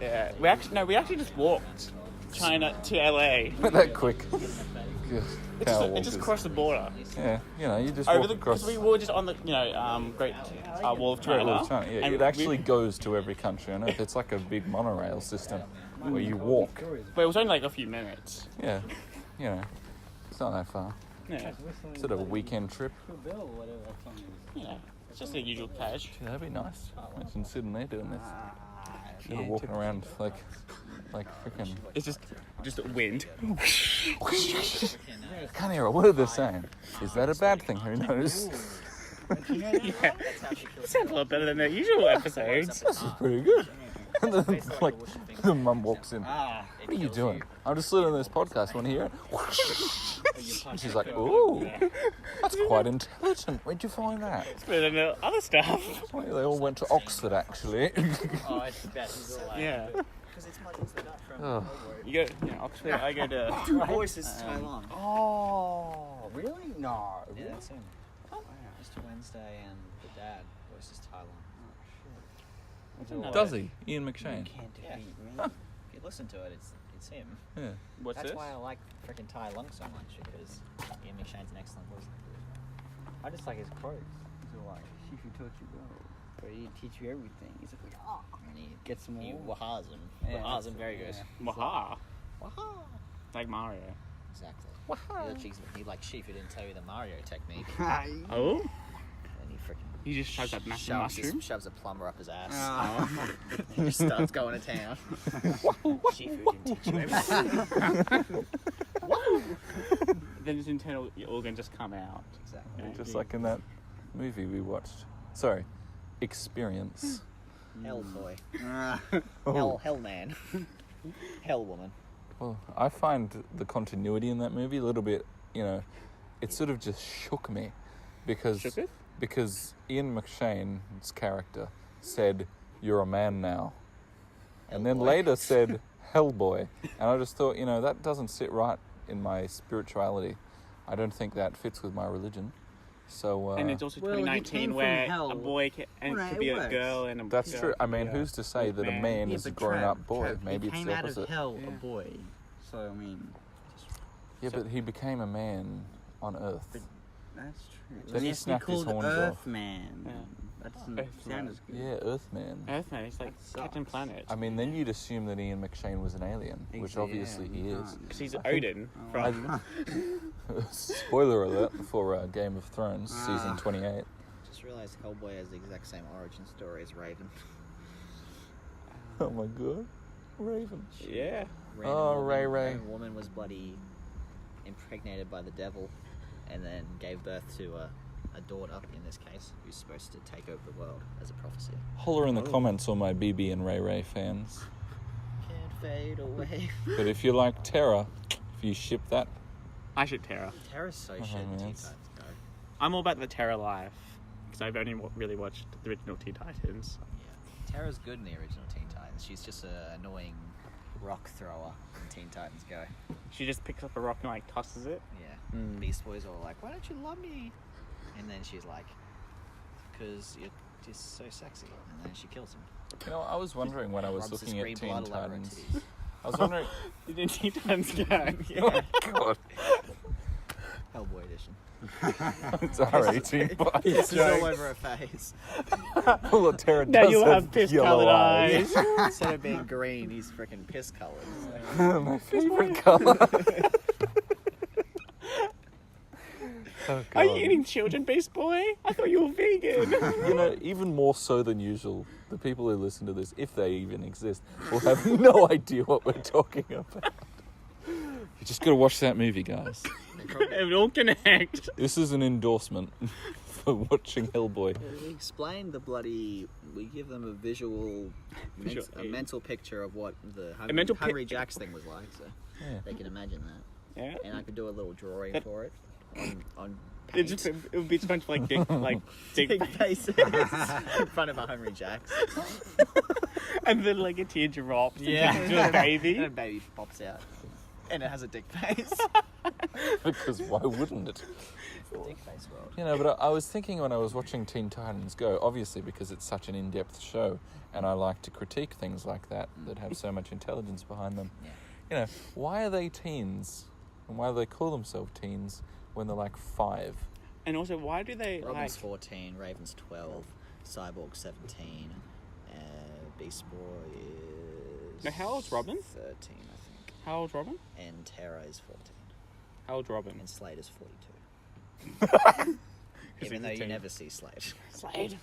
Yeah. We actually just walked China to LA. That quick. It just crossed the border. Yeah, you just Over walk the across. because we were just on the Great Wall of China. Great Wall of China. Yeah, and it actually goes to every country on Earth. It's like a big monorail system where you walk. But it was only like a few minutes. Yeah, it's not that far. Yeah. Sort of a weekend trip. Yeah. It's just a usual cash. Yeah, that'd be nice. Imagine sitting there doing this. Sort of walking around like freaking. It's just wind. Can't hear a word they're saying. Is that a bad thing? Who knows? Yeah. It sounds a lot better than their usual episodes. This is pretty good. And then, like, the mum walks in. What are you doing? I'm just listening to this podcast. Want to hear it? She's like, ooh, that's quite intelligent. Where'd you find that? It's better than the other stuff. Well, they all went to Oxford, actually. Oh, it's the best. Yeah. Because it's from Oh. You go, Oxford. I go to. Two voices Taiwan. Oh, really? No. Yeah, that's him. Mr. Wednesday and the dad voices Taiwan. Does he? Ian McShane. Can't defeat Yeah. me. If you listen to it, it's him. Yeah. What's That's this? why I like freaking Tai Lung so much, because Ian McShane's an excellent voice actor. I just like his quotes. He's all like, "If you taught you well, but he teach you everything." He's like, "Oh, And he get some he more." wahas him. Yeah, Wahas that's him it, very good. yeah. Waha. Waha. Like Mario. Exactly. He like Shifu didn't tell you the Mario technique. Oh? And he freaking He just shoves that massive mushroom? shoves a plumber up his ass. Oh. He just starts going to town. Shifu didn't teach you everything. Then his internal organ just come out. Exactly. Yeah. Just like in that movie we watched. Sorry. Experience. Hellboy. Oh. Hell man. Hell woman. Well, I find the continuity in that movie a little bit, it sort of just shook me because Shook it? because Ian McShane's character said, "You're a man now," and then Hellboy. later said, "Hellboy," and I just thought, that doesn't sit right in my spirituality. I don't think that fits with my religion. So And it's also Well, he 2019 came from where hell. a boy Right, could be it a works. girl and a that's girl true. I could be mean, who's to say that a man. man is a grown-up boy? Trav, Maybe he it's came the out opposite. of hell Yeah. a boy. So I mean, Yeah, but he became a man on Earth. that's true. Then he has to be snapped his called horns Earth off. Man. Yeah. That doesn't Earthman. sound as good. Yeah, Earthman. Earthman, he's like That Captain sucks. Planet. I mean, then you'd assume that Ian McShane was an alien, which Exactly, obviously he yeah, is. Because he's I think- Odin Oh, from... Spoiler alert for Game of Thrones, season Ah. 28. Just realised Hellboy has the exact same origin story as Raven. Oh my god. Raven. Yeah. Oh, Ray. A woman was bloody impregnated by the devil, and then gave birth to a daughter, in this case, who's supposed to take over the world as a prophecy. Holler in the comments, all my BB and Ray fans. Can't fade away. But if you like Terra, if you ship that, I should Terra. Terra's so shit in man. Teen Titans Go. I'm all about the Terra life. Because I've only really watched the original Teen Titans. Yeah. Terra's good in the original Teen Titans. She's just an annoying rock thrower in Teen Titans Go. She just picks up a rock and like tosses it. Yeah. Beast Boys are all like, "Why don't you love me?" And then she's like, "Because you're just so sexy." And then she kills him. I was wondering when I was Rubs the looking screen at Teen blood all over her Titans. titties. I was wondering. Did Teen Titans Go? Oh god. Hellboy edition. It's R18, but This is all over her face. well, Terra Now does you have yellow piss-coloured eyes. Instead of being green, he's freaking piss coloured. My favourite colour. Oh, Are you God. eating children, Beast Boy? I thought you were vegan. Even more so than usual, the people who listen to this, if they even exist, will have no idea what we're talking about. You just got to watch that movie, guys. It all connect. This is an endorsement for watching Hellboy. We explain the bloody. We give them a visual, Visual a aid. mental picture of what the mental Hungry Jack's thing was like, so Yeah. they can imagine that. Yeah. And I could do a little drawing That- for it on It, paint. just, it would be a bunch of like dick Big faces. faces in front of a Hungry Jack's. And then like a tear drops into a And a baby. baby pops out. And it has a dick face. Because why wouldn't it? Dick face world. But I was thinking when I was watching Teen Titans Go, obviously because it's such an in-depth show, and I like to critique things like that have so much intelligence behind them. Yeah. Why are they teens? And why do they call themselves teens when they're like 5? And also, why do they Robin's like... 14, Raven's 12, Cyborg 17, Beast Boy is... Now, how old's Robin? 13, I think. How old's Robin? And Terra is 14. How old's Robin? And Slade is 42. 'Cause Even though he's a you teen. never see Slade. Slade.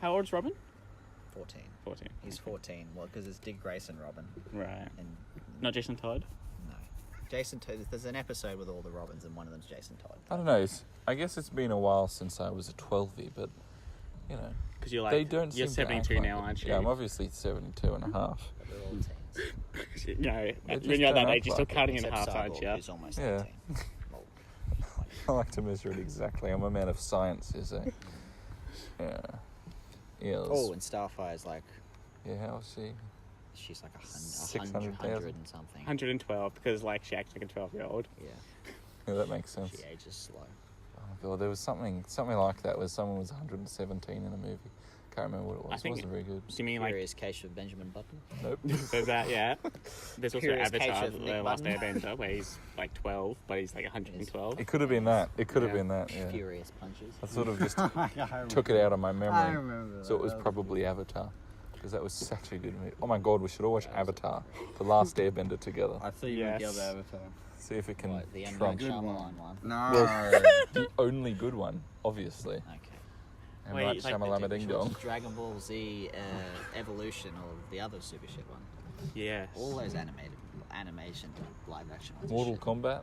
How old's Robin? 14. 14. He's 14. Well, because it's Dick Grayson Robin. Right. And Not Jason Todd? no. Jason Todd. There's an episode with all the Robins, and one of them's Jason Todd. I don't know. I guess it's been a while since I was a 12-y, but, Because you're like... they don't You're seem to act 72 like now, it. aren't you? Yeah, I'm obviously 72 and a half. But they're all teens. No, just when you're at that don't age, you're still act like it. cutting in Except half, Cyborg, aren't you? who's almost Yeah. 18. Well, I like to measure it exactly. I'm a man of science, you see. Yeah. Yeah. oh, and Starfire's like... Yeah, how is she? She's like 600,000. 100 and something. 112, because like she acts like a 12-year-old. Yeah. Yeah, that makes sense. She ages slow. Oh, God, there was something like that where someone was 117 in a movie. Can't remember what it was. I think It wasn't very good. Do you mean like Curious Case of Benjamin Button. Nope. there's that? Yeah. There's also Curious Case Avatar, of The Nick Last Button. Airbender, where he's like 12, but he's like 112. It could have been that. It could have Yeah. been that, yeah. Furious Punches. I sort of just I took it out of my I memory. remember. So it was that. probably Avatar. Because that was such a good movie. Oh my God, we should all watch Avatar, The Last Airbender together. I thought you meant the Yes. other Avatar. See if it can What, the M. trump Night Good Shyamalan one. one. No. the only good one, obviously. Okay. And Wait, right, like- Shamalama Ding Dong. Dragon Ball Z Evolution or the other super shit one. Yes. All those animation live action ones. are Mortal shit. Kombat.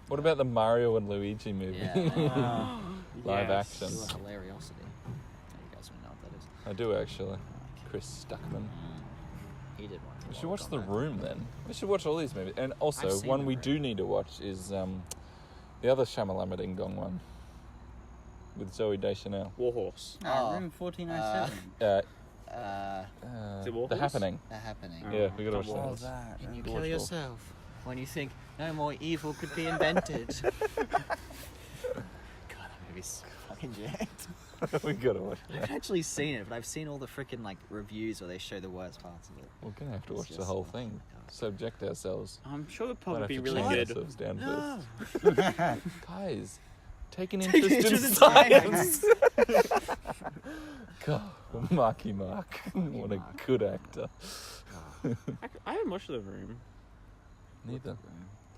What about the Mario and Luigi movie? Yeah. Live Yes. action. Still a hilariosity. You guys want to know what that is? I do actually. Chris Stuckman. He did one. We should watch The Room then. We should watch all these movies. And also, I've seen one The we Room. do need to watch is the other Shamalama Ding Dong one with Zoe Deschanel. Warhorse. No, room 1407. Is it Warhorse? The Happening. The Happening. Yeah, we gotta Not watch Warhorse. that. And you Watch kill all. yourself when you think no more evil could be invented. God, that movie's fucking jacked. We gotta watch I that. haven't actually seen it, but I've seen all the freaking like reviews where they show the worst parts of it. We're gonna have to It's watch the just whole like, thing. oh my God. Subject ourselves. I'm sure it'll Might probably have be to really calm good. ourselves down No. first. Guys, take an Take interest in interest in science. God, Marky Mark. What a Mark. good actor. I haven't watched The Room. Neither.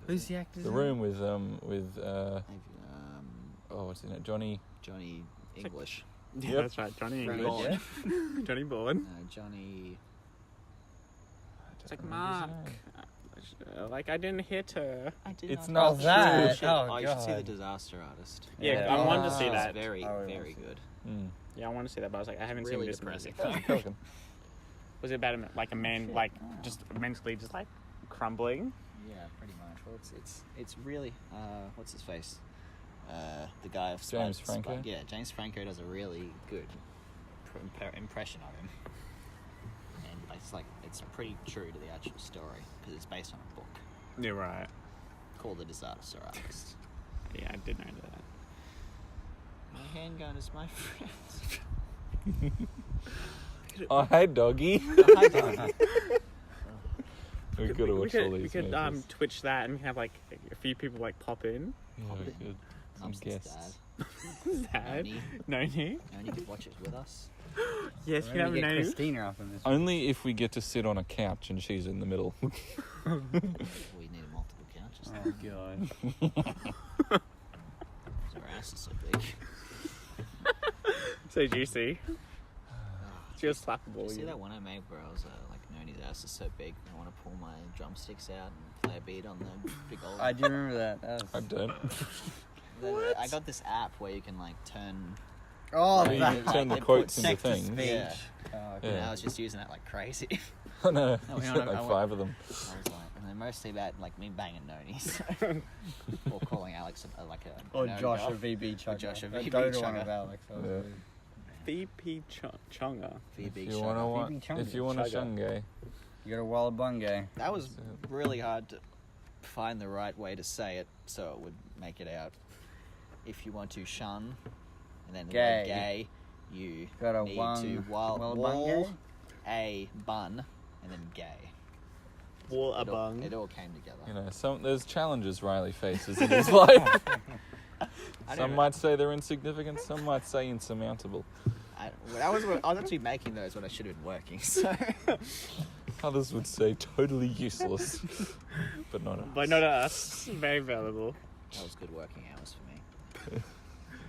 Who's the actor? The Room with what's his name? Johnny. Johnny English. Yeah, Yep. that's right. Johnny Johnny English. Depp? Johnny Bourne. No, Johnny. It's like, Mark. Like, I didn't hit her. I did It's not. not that. true. Oh, You should see The God. Disaster Artist. Yeah, Yeah. I wanted to see Oh. that. It's very, I really very wanna see good. Mm. Yeah, I want to see that, but I was like, I haven't Really seen this depressing. movie. Pelican. Was it about a man, Shit. like, just mentally just, like, crumbling? Yeah, pretty much. Well, it's really what's his face? The guy of James Franco? Yeah, James Franco does a really good impression of him, and it's pretty true to the actual story because it's based on a book Yeah, right. called The Disaster Artist. Yeah, I did know that. My handgun is my friend. Oh, hey, doggy. Hi, Doggy. We gotta watch all these We could movies. Twitch that and we can have, like, a few people, like, pop in. Yeah, we could. Some Mumson's guests. Dad. Noni. Noni. Noni could watch it with us. Yes, we have Maybe get Noni. Christina up in this. Only if we get to sit on a couch and she's in the middle. We need multiple couches. Oh, God. Our ass is so big. So juicy. Oh, Just slappable. you see yeah. that one I made where I was like, Noni's ass is so big, I want to pull my drumsticks out and play a beat on the big old. I do remember that. I don't. I got this app where you can like turn. Oh, Yeah, you that. can turn the It quotes puts into text to things. speech. Yeah. Oh, Yeah. And I was just using that like crazy. I know. No, There's we don't- like I want- 5 of them. I was like, and they're mostly about like me banging Noni, so. Or calling Alex like a. Or nerd Josh off. a VB chugger. Josh a That VB Dodo one chugger. of Alex. That was Yeah. weird. VP Chunga. VB If you show. want Phoebe to, if Chunga. you want a Chugga. shungay, You got a Wallabunga. That was really hard to find the right way to say it so it would make it out. If you want to shun and then the word Gay. gay, you Got a need one to wall Wallabunga. a bun and then gay. Wall a It all, bung. it all came together. you know, there's challenges Reilly faces in his life. I Some don't- might say they're insignificant, some might say insurmountable. I was actually making those when I should have been working. So Others would say totally useless, but not us. But not us. Very valuable. that was good working hours for me.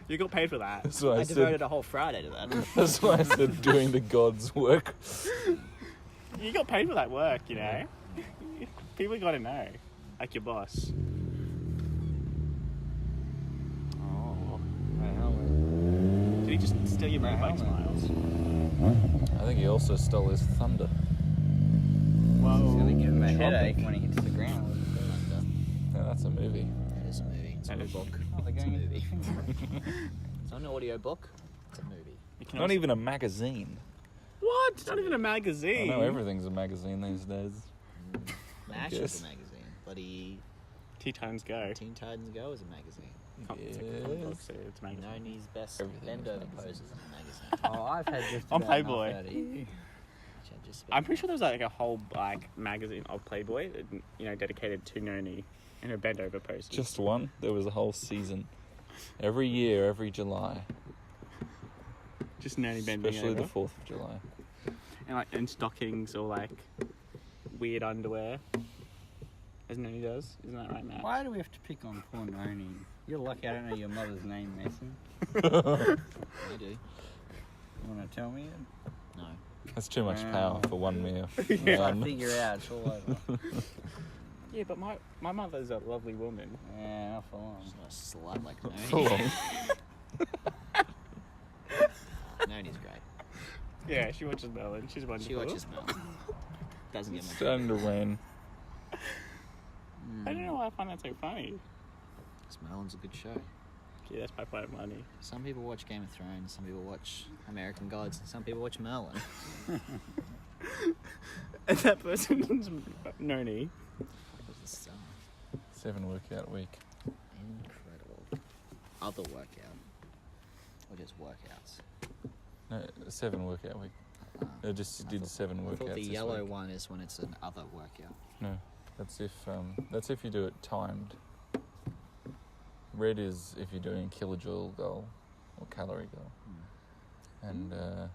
You got paid for that. That's why I I devoted said. a whole Friday to that. That's why I said doing the God's work. You got paid for that work, you know. People got to know, like your boss. Oh. My helmet. Did he just steal your My motorbike helmet. smiles? I think he also stole his thunder. Whoa. It's gonna give him a Tropic. headache when he hits the ground. Yeah, that's a movie. It is a movie. It's That not a is- book. Oh, they're It's a going movie. It's not an audio book. It's a movie. You can Not also- even a magazine. What? Not even a I magazine. know everything's a magazine these days. MASH guess. is a magazine. Bloody Teen Titans Go. Teen Titans Go is a magazine. It's a Yes. comic book, so it's a magazine. Noni's best Everything is bend-over magazine. poses in the magazine. Oh, I've had just On about Playboy. enough out of you. Which I just I'm pretty sure there was like a whole magazine of Playboy, dedicated to Noni and her bend over poses. Just one. There was a whole season. Every year, every July. Just Noni bending Especially over. the 4th of July. And like in stockings or like weird underwear, as Noni does. Isn't that right, Matt? Why do we have to pick on poor Noni? You're lucky I don't know your mother's name, Mason. I do. You want to tell me it? No. That's too much power for one meal. Once I figure it out, it's all over. Yeah, but my mother's a lovely woman. Yeah, not for long. She's not a slut like Full Noni. on. Noni's great. Yeah, she watches Merlin. She's wonderful. She watches Mel. Doesn't get much. Starting to rain. I don't know why I find that so funny. Merlin's a good show. Yeah, that's my point of money. Some people watch Game of Thrones, some people watch American Gods, and some people watch Merlin. And that person's Noni. Was the star. 7 workout week. Incredible. Other workout. Or just workouts. No, 7 workout week. I just I did thought- 7 I workouts. thought the this yellow week. one is when it's an other workout. No, that's if you do it timed. Red is if you're doing kilojoule goal or calorie goal, and the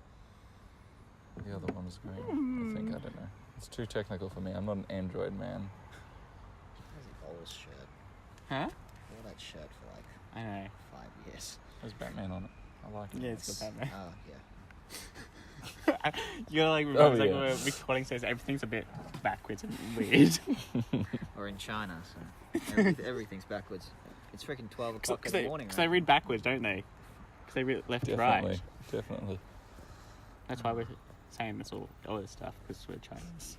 other one is green. I think, I don't know. It's too technical for me. I'm not an Android man. That was a bowler's shirt. Huh? I wore that shirt for like I know. 5 years. There's Batman on it. I like it. Yeah, it's got Batman. Oh, yeah. You gotta like remember Oh, like yeah. when we're recording says everything's a bit backwards and weird. Or in China, so everything's backwards. It's freaking 12 o'clock in the morning. Because they read backwards, don't they? Because they read left to right. Definitely. That's why we're saying this all this stuff, because we're Chinese.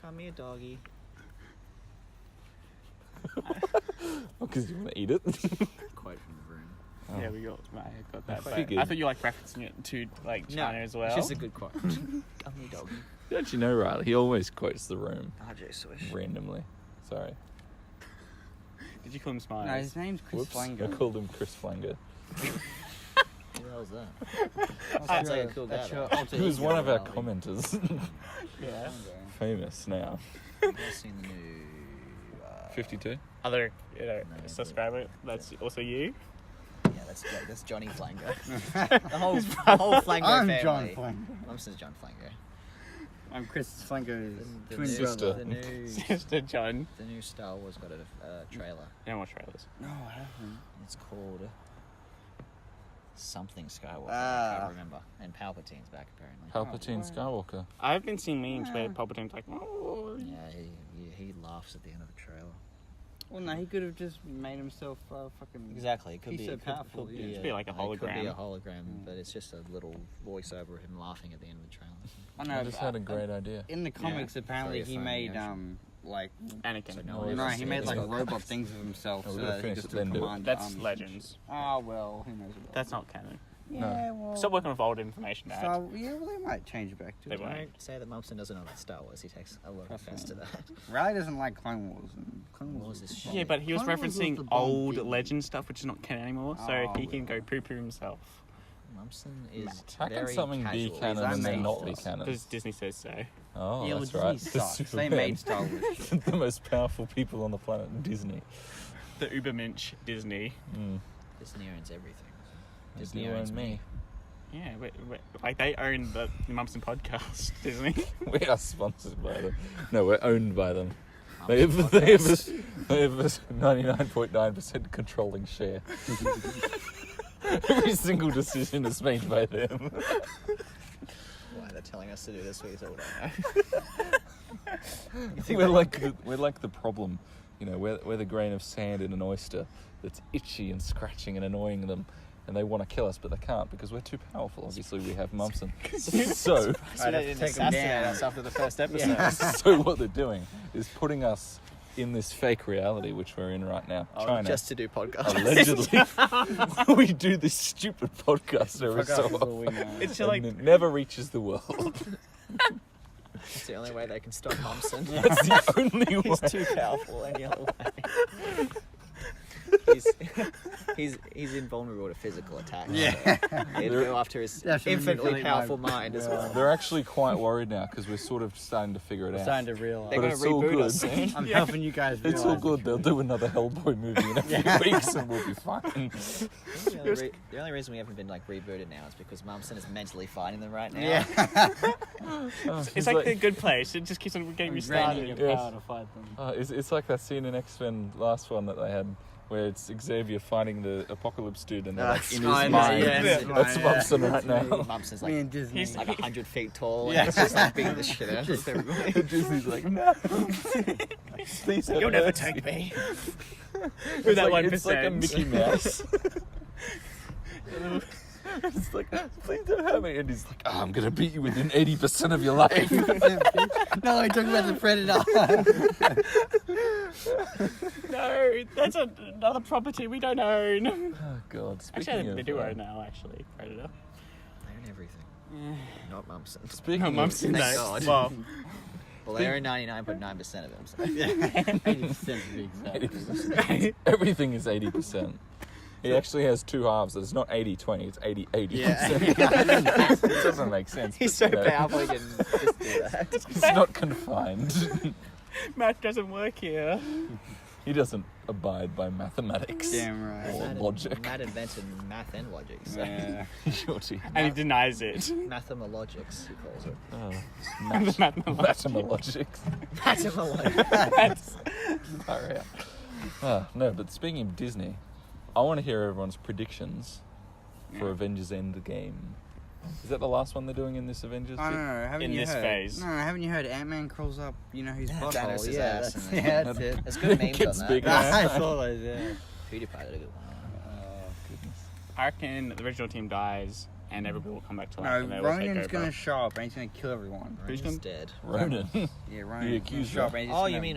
Come here, doggy. Because you want to eat it. Quote from the room. Oh. Yeah, we got that. But Figured. I thought you were like referencing it to like China as well. It's just a good quote. Come here, doggy. Don't you know, Reilly? He always quotes the room RJ Swish. randomly. Sorry. Did you call him Smiles? No, his name's Chris Whoops. I Flanger. called him Chris Flanger. Who the hell's that? Sounds like a cool guy. That's your though. alter He was ego, one of our Reilly. commenters. Yeah. Famous now. I've never seen the new... 52? Other No, subscriber. That's also you. Yeah, that's Johnny Flanger. the whole Flanger I'm family. John Flanger. Mumson's John Flanger. I'm Chris Flanger's The twin new- sister. The new, Sister John. the new Star Wars got a trailer. I don't watch trailers. No, I haven't. It's called something Skywalker. I Ah. can't remember. And Palpatine's back apparently. Palpatine Skywalker. I've been seeing memes where Palpatine's like, oh. Yeah, he laughs at the end of the trailer. Well, no, he could have just made himself fucking... Exactly. It could He's be so it could- powerful, could yeah. It could be like a It could be hologram. a hologram, but it's just a little voiceover of him laughing at the end of the trailer. I know, I just had a great idea. in the comics, apparently Sorry, he phone made, motion. like... Anakin. So Oh, No, yeah. he made, It's like, got- robot things of himself Oh, so we gotta that he finish just it, then took do it. command That's armies. Legends. Oh, well, who knows about That's not canon. Yeah, well... Stop working with old information, Dad. So, yeah, well, they might change it back to They it. won't. Don't say that Mumson doesn't know about Star Wars. He takes a lot of offense to that. Riley doesson like Clone Wars. And Clone Wars is shit. Yeah, but he was Clone Wars was referencing the bomb old thing. legend stuff, which is not canon anymore, so Oh, he can well. go poo-poo himself. Mumson is How can very something be casual. canon and then made not be stuff. canon? Because Disney says so. Oh, yeah, that's well, right. Disney The sucks. They Superman. made Star Wars shit. The most powerful people on the planet, Disney. The Ubermensch Disney. Disney owns everything. They Disney do owns own me. Yeah, like they own the Mumson Podcast, Disney. We are sponsored by them. No, we're owned by them. They Mumson have, they have, Podcast. a, they have a 99.9% controlling share. Every single decision is made by them. Why they're telling us to do this, we still don't know. We're like the problem. You know, we're the grain of sand in an oyster that's itchy and scratching and annoying them. And they want to kill us, but they can't because we're too powerful. Obviously, we have Mumson. So, So they didn't assassinate us after the first episode. so what they're doing is putting us in this fake reality which we're in right now. China. Just to do podcasts. Allegedly, we do this stupid podcast every so Podcast is all we often. know. It's And like it never reaches the world. It's the only way they can stop Mumson. That's the only way. He's too powerful any other way. he's invulnerable to physical attacks. Yeah. So he'd go after his Definitely infinitely manipulate powerful my- mind as well. They're actually quite worried now because we're sort of starting to figure it I'm out. starting to realize. They're But going to it's all reboot good. us soon. I'm helping you guys realize. It's all good. They'll do another Hellboy movie in a few weeks and we'll be fine. The only reason we haven't been like rebooted now is because Mumson is mentally fighting them right now. Yeah. It's like the good place. It just keeps on getting I'm draining restarted. your Yes. power to fight them. It's like that scene in X-Men last one that they had where it's Xavier fighting the Apocalypse dude and they're like in his I know, mind. yeah, That's yeah. Mumson right now. Mumson's Me like, and Disney. He's like 100 feet tall Yeah. and he's just like beating the shit out of everybody. Disney's like, no. Please You'll never take me. With that It's like a 1%. Mickey Mouse. It's like, please don't hurt me. And he's like, oh, I'm going to beat you within 80% of your life. No, we're talking about the Predator. No, that's another property we don't own. Oh, God. Actually, Speaking they of, do own now, actually, Predator. They own everything. Not Mumson. Speaking No, of, Mumson Thank knows. God. Well, Well, they own 99.9% of them. So. 80% to be exact. 80%. Everything is 80%. He actually has two halves. It's not 80-20, it's 80-80%. Yeah. It doesn't make sense. He's but, so you know, powerful he can just do that. It's not confined. math doesn't work here. He doesn't abide by mathematics Damn right. or Matt- logic. Matt invented math and logic. So. Yeah. Shorty. And he denies it. Mathemologics, he calls it. Oh, The mathemologics. Mathemologics. Far out. No, but speaking of Disney, I want to hear everyone's predictions for Avengers Endgame. Is that the last one they're doing in this Avengers? I bit? don't know. Haven't In you this heard? phase. No, haven't you heard Ant-Man crawls up, his Yeah, butthole? Thanos' Yeah, ass that's, and then- yeah, that's it. There's good memes Gets on that. bigger. I saw those, yeah. PewDiePie did a good one. Oh, goodness. I reckon the original team dies and everybody will come back to life and they No, will take Ronan's over. gonna show up and he's gonna kill everyone. Who's Ronan's gonna- dead. Ronan. Yeah, The Ronan's gonna accuser. show up and he's Oh, just you gonna- mean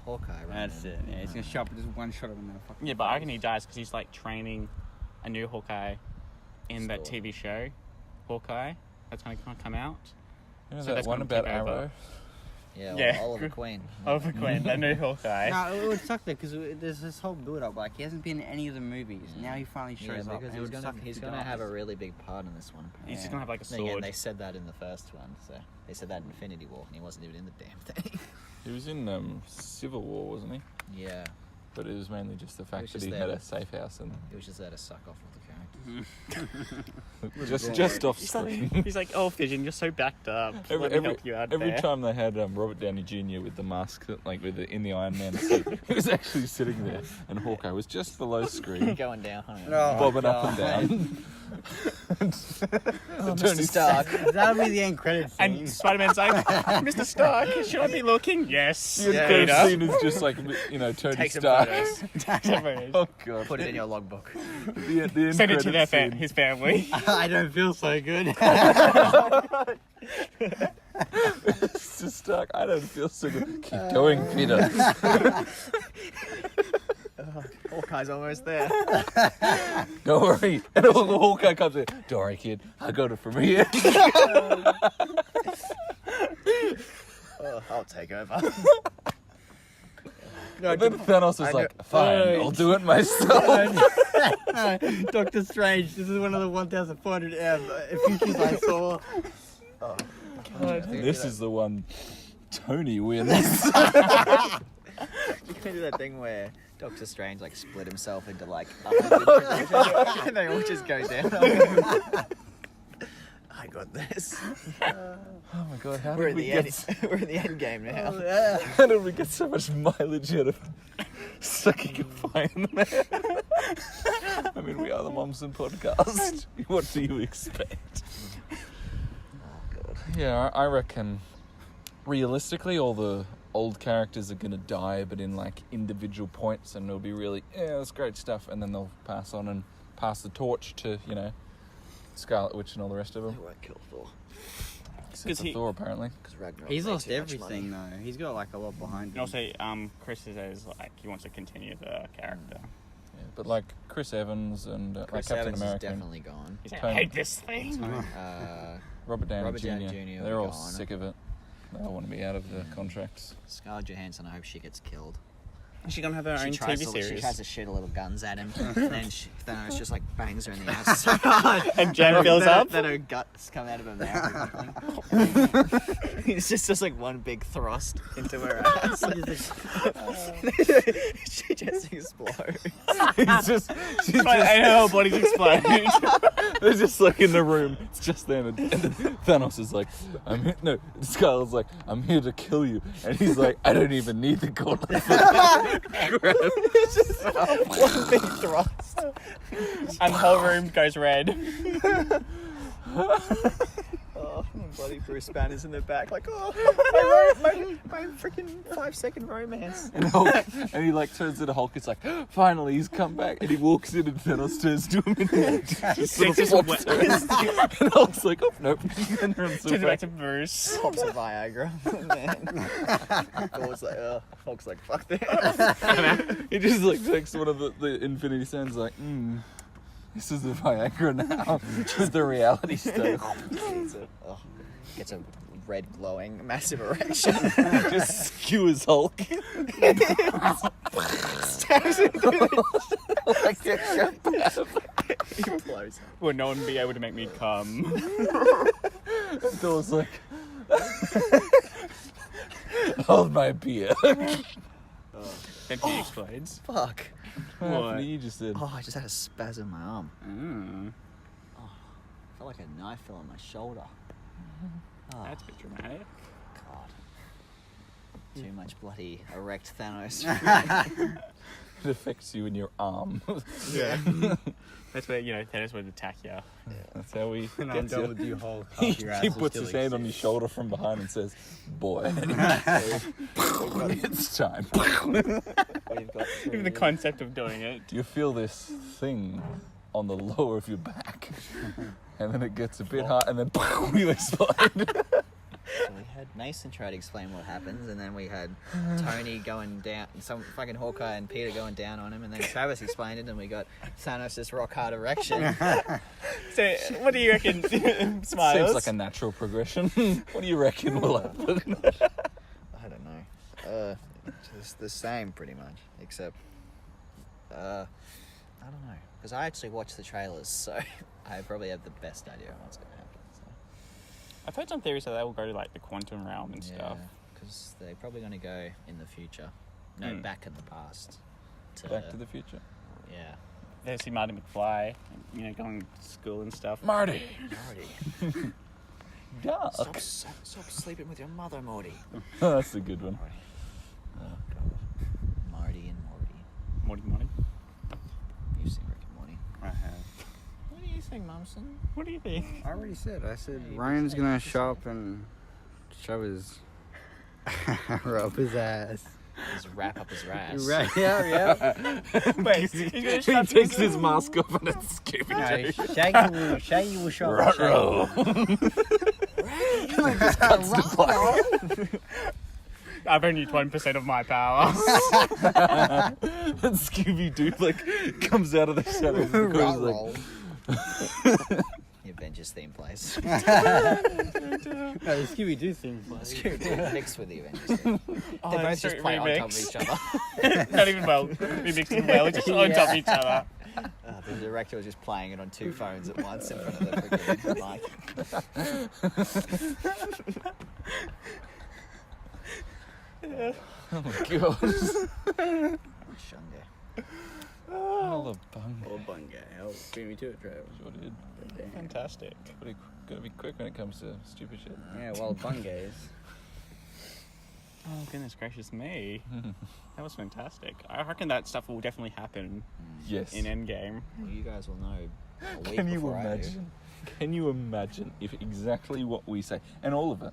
Hawkeye, right? That's it. Yeah, he's gonna show up with just one shot of him. Yeah, but I reckon he dies because he's like training a new Hawkeye in that Store. TV show, Hawkeye. That's going to come out. You know So that that's one gonna about take over. Arrow? Yeah, Yeah. Oliver Queen. Oliver Queen, that new Hawkeye. No, it would suck though because there's this whole build-up. Like he hasn't been in any of the movies. Now he finally Yeah, shows up. because and it would suck if he's he gonna dies. have a really big part in this one. He's just going to have like a Then again, sword. they said that in the first one, so they said that in Infinity War, and he wasn't even in the damn thing. He was in Civil War, wasn't he? Yeah, But it was mainly just the was fact that just he there had a with- safe house and he was just there to suck off all the characters. just off He's like, screen. he's like, oh, Vision, you're so backed up. Let me help you out every there. time they had Robert Downey Jr. with the mask, like in the Iron Man suit, he was actually sitting there, and Hawkeye was just below screen, Going down, huh? No. bobbing up and down. Mr. Stark. That'll be the end credits scene. And Spider-Man's like, Mr. Stark, should I be looking? Yes. The Yeah. third Peter. scene is just like Tony Take some Stark. photos. Oh god! Put it in your logbook. The end Send it to credits their scene. his family. I don't feel so good. Mr. Stark, I don't feel so good. Keep going, Peter. Hawkeye's almost there. Don't worry. And the Hawkeye comes in. Don't worry, kid. I got it from here. Oh, I'll take over. And then Thanos was like, fine, Hey. I'll do it myself. Doctor Strange, this is one of the 1,400 features I saw. And this is the one Tony wins. You can do that thing where Doctor Strange like split himself into like 100 and they all just go down. I got this. Oh my god, how We're did in we the get end. We're in the end game now. how did we get so much mileage out of sucking a fire in the man? I mean, we are the Mumson Podcast. What do you expect? Yeah, I reckon realistically all the old characters are going to die, but in like individual points, and it'll be really, that's great stuff, and then they'll pass on and pass the torch to, Scarlet Witch and all the rest of them. They won't kill Thor Except for Thor, apparently. because Ragnarok. He's made lost too much everything money. though. He's got like a lot behind And him. also, Chris says like he wants to continue the character. Yeah, but like Chris Evans and Chris like Captain Evans America, is definitely gone. He's like, Tony- I hate this thing. Robert Downey Robert Jr. Downey Jr. They're all gone. sick of it. They all want to be out of the contracts. Scarlett Johansson, I hope she gets killed. She's gonna have her own TV series. She tries to shoot a little guns at him, and then Thanos just like bangs her in the ass so hard. And Jen fills up. Then her guts come out of her mouth. It's just like one big thrust into her ass. She just explodes. She's And her body's exploding. They're just like in the room. It's just them, and Thanos is like, Scarlet's like, I'm here to kill you, and he's like, I don't even need the gauntlet. It's just one big thrust. And the whole room goes red. Oh, bloody Bruce Banner's in the back, like, my freaking 5-second romance. And he like turns to the Hulk. It's like, finally, he's come back. And he walks in, and Thanos turns to him, and just sort of flops her. And Hulk's like, oh nope. And runs Turns away. back to Bruce. Pops a Viagra. Thor's like, Hulk's like, fuck this. He just like takes one of the Infinity Stones, like, this is the Viagra now. With the reality stone. Gets a red glowing massive erection. Just skewers Hulk. Stabs him through like he blows. Will no one be able to make me come? Thor's like, hold my beer. Then he explodes. Fuck. What? You just said. Oh, I just had a spasm in my arm. Mm. Felt like a knife fell on my shoulder. Oh, That's a bit dramatic. God. Too much bloody erect Thanos. It affects you in your arm. Yeah. That's where, Thanos would attack you. That's how we And get I'm done you. with you, Hulk. He, Your ass he will puts still his hand on your exist. shoulder from behind and says, boy, it's time. We've got Even the concept of doing it. You feel this thing on the lower of your back. And then it gets a bit hard, and then you explode. So we had Mason try to explain what happens, and then we had Tony going down, some fucking Hawkeye and Peter going down on him, and then Travis explained it, and we got Thanos' rock hard erection. So, what do you reckon, Smiles? Seems like a natural progression. What do you reckon will happen? I don't know. Just the same, pretty much, except I don't know, because I actually watched the trailers, so I probably have the best idea of what's going to happen. So. I've heard some theories that they will go to like the quantum realm and stuff. Because they're probably going to go in the future. No, back in the past. Back to the Future. Yeah. They see Marty McFly, going to school and stuff. Marty! Morty. Duck! Stop sleeping with your mother, Morty. Oh, that's a good one. Oh, God. Marty and Morty. Morty. You've seen Rick and Morty. I have. What do you think, Mumson? What do you think? I already said. I said Yeah, you Ryan's did say- gonna you did show up and shove his hammer up his ass. Just wrap up his rass. Right? Yeah. Wait, he's going to He shove takes his mask off and it's Scooby-Doo. No, Shaggy will show up. Ruh-roh. I've only used 1% of my power. And Scooby-Doo comes out of the shadows and goes like, The Avengers theme plays. No, the Scooby-Doo thing. Mixed with the Avengers theme. Oh, They both that's just so play on top of remixed. each other. Not even well. We mixed them well, just on top of each other. The director was just playing it on 2 phones at once in front of the freaking mic. oh my god. Shunga. Oh, the bung. Oh, Bunga. Oh, beat me to it, Trevor. Sure did. Fantastic. Gotta be quick when it comes to stupid shit. Yeah, well, Bunga is. Oh, goodness gracious me. That was fantastic. I reckon that stuff will definitely happen Yes. in Endgame. Well, you guys will know a week Can you before I do. imagine? Can you imagine if exactly what we say, and all of it,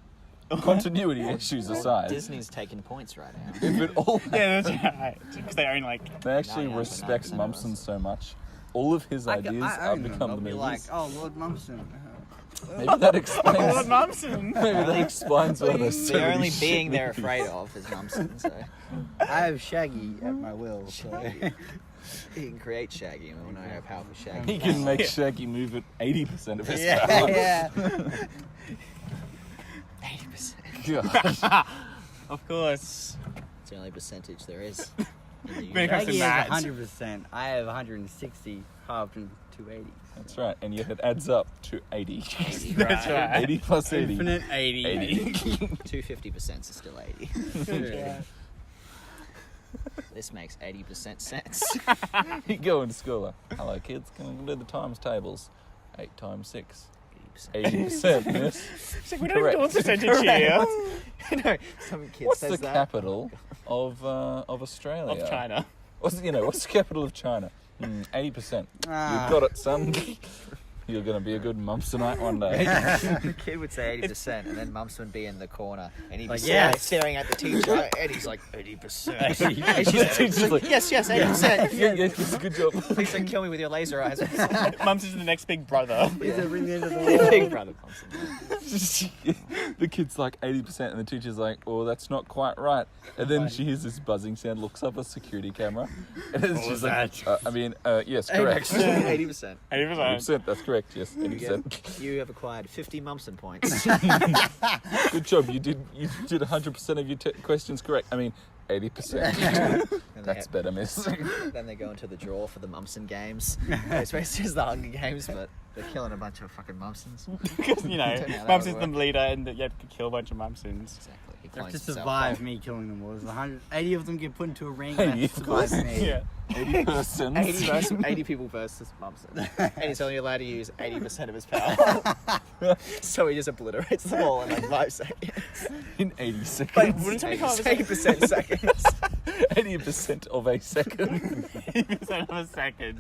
continuity issues aside, Disney's taking points right now. if it all, Yeah, that's right. Because they own they actually No, respects no, Mumson so much, all of his ideas are become the movies. Like, oh, Lord Mumson. Maybe that explains. Lord Mumson. Maybe that explains why there's so The many only shit being they're movies. afraid of is Mumson, so I have Shaggy at my will, so. he can create Shaggy, and we know how powerful Shaggy He is. can make Shaggy move at 80% of his Yeah, power. yeah. 80%. God. Of course. It's the only percentage there is. When it comes to Maggie has maths. 100%. I have 160 halved into 280. That's right, and yet it adds up to 80. 80, That's right. 80 plus 80. Infinite 80. 80. 2 50% is still 80. Yeah. This makes 80% sense. You go into school like, hello kids, can we do the times tables? 8 times 6. 80%, miss. It's like, we don't even do a percentage here. No, some kid What's says the that. capital of Australia? Of China. What's the capital of China? 80%. Ah. You've got it, son. You're going to be a good Mumsonite one day. The kid would say 80%, and then Mumson would be in the corner, and he'd be Like, staring, yes. staring at the teacher, and he's like, 80%. And The she's teacher's like, yes, 80%. yeah, yes, good job. Please don't kill me with your laser eyes. Mum's is the next big brother. Please don't bring me into the wall. Big brother Mumson. The kid's like 80%, and the teacher's like, oh, that's not quite right. And then she hears this buzzing sound, looks up a security camera, and then she's like, yes, correct. 80%. 80%. 80%, that's correct, yes, 80%. You have acquired 50 Mumson points. Good job, you did 100% of your questions correct. 80%. That's better, miss. Then they go into the draw for the Mumson games. It's basically just the Hunger Games, but they're killing a bunch of fucking Mumsons. Because, you know, Don't know how that Mum's would is the work. leader and you have to kill a bunch of Mumsons. Exactly. He They have clones to himself survive off. me killing them all. There's 180 of them get put into a ring. 80 and they survive me. Yeah. 80 persons. 80 people versus Mumson. And he's only allowed to use 80% of his power. So he just obliterates them all in like 5 seconds. In 80 seconds. But wouldn't somebody call it 80% seconds. 80% of a second. 80% of a second.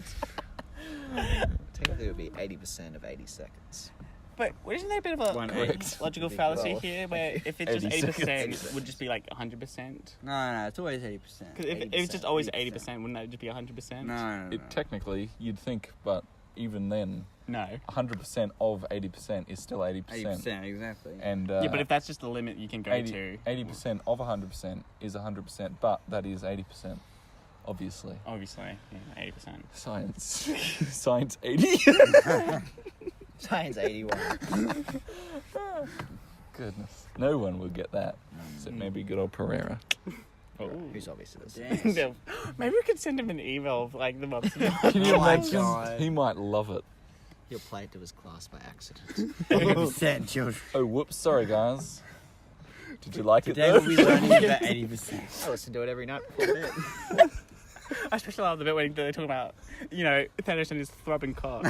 Technically it would be 80% of 80 seconds. But isn't there a bit of a Correct. logical Big fallacy roll. here where if it's 80 just 80%, seconds. it would just be like 100%? No, it's always 80%. Because if it's just 80%, always 80%. 80%, wouldn't that just be 100%? No. Technically, you'd think, but even then, No. 100% of 80% is still 80%. 80%, exactly. And Yeah, but if that's just the limit you can go to, 80% of 100% is 100%, but that is 80%, obviously. obviously, yeah, 80%. Science. Science 80. Science 81. Goodness. No one would get that, except maybe good old Pereira. Oh. Who's obviously the same. Damn. No. Maybe we could send him an email of like the months. Can you Oh my imagine? God. He might love it. He'll play it to his class by accident. 80% children. Oh, whoops. Sorry, guys. Did you like Today it, we'll though? be learning about 80%. I listen to it every night before bed. I especially love the bit when they're talking about, you know, Thanos and his throbbing cock.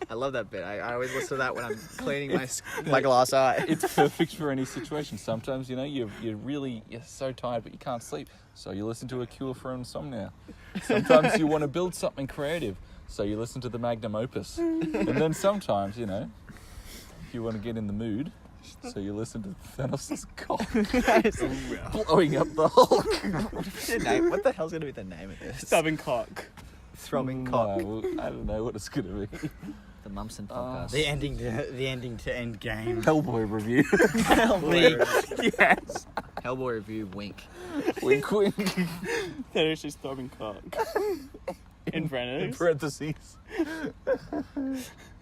I love that bit. I always listen to that when I'm cleaning my glass eye. It's perfect for any situation. Sometimes, you know, you're so tired, but you can't sleep. So you listen to A Cure for Insomnia. Sometimes you want to build something creative. So you listen to the magnum opus. And then sometimes, you know, if you want to get in the mood, so you listen to Thanos' cock blowing up the Hulk. What the hell's going to be the name of this? Throbbing cock. Throbbing cock. No, I don't know what it's going to be. The Mumson Podcast. The ending to Endgame. Hellboy review. Hellboy. Yes. Hellboy review. Wink. Wink, wink. Thanos' throbbing cock. In In parentheses. parentheses.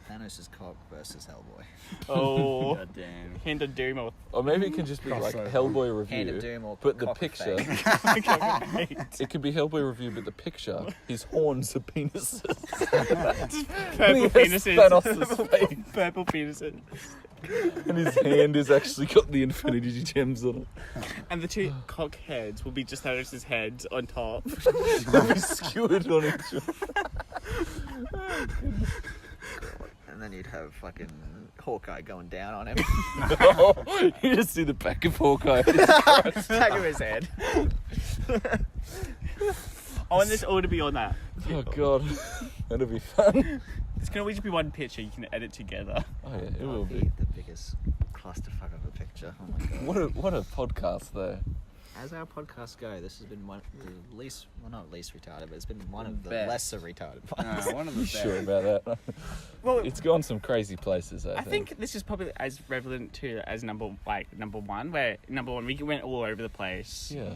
Thanos' cock versus Hellboy. Oh. God damn. Hand of doom or Or maybe it can just be like Crossover. Hellboy Hand of review. Doom or But the cock picture, fake. it could be Hellboy review, but the picture, his horns are penises. purple Yes, penises. Thanos' face. Purple penises. And his hand has actually got the Infinity Gems on it. And the two cock heads will be just Thanos' heads on top. They'll be skewered on each other. And then you'd have fucking Hawkeye going down on him. You just see the back of Hawkeye. Back of his head. I want this all to be on that. Oh god, that'll be fun. This can always just be one picture you can edit together. Oh yeah, it will That'd be. the biggest clusterfuck of a picture. Oh my god. What a podcast though. As our podcasts go, this has been one of the least, well not least retarded, but it's been one of the Best. lesser retarded ones. One of the You best. sure about that? Well, It's gone some crazy places. I I think this is probably as relevant to as number one, where number one we went all over the place. Yeah.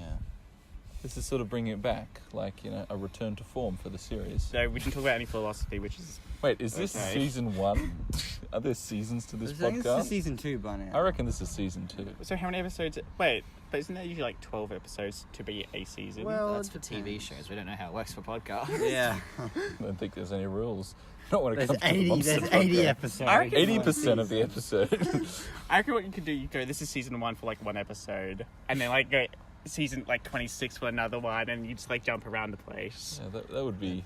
This is sort of bringing it back, like, you know, a return to form for the series. So we can talk about any philosophy, which is Wait, is this Okay. season 1? Are there seasons to this I think podcast? this is season 2 by now. I reckon this is season 2. So how many episodes? Wait, but isn't there usually like 12 episodes to be a season? Well, That's for TV shows. We don't know how it works for podcasts. Yeah. I don't think there's any rules. Not when it There's comes to 80, Mumson there's podcast. 80 episodes. I reckon 80% of the episode. I reckon what you could do, you go, this is season 1 for like one episode, and then like go season like 26 for another one, and you just like jump around the place. Yeah, that would be...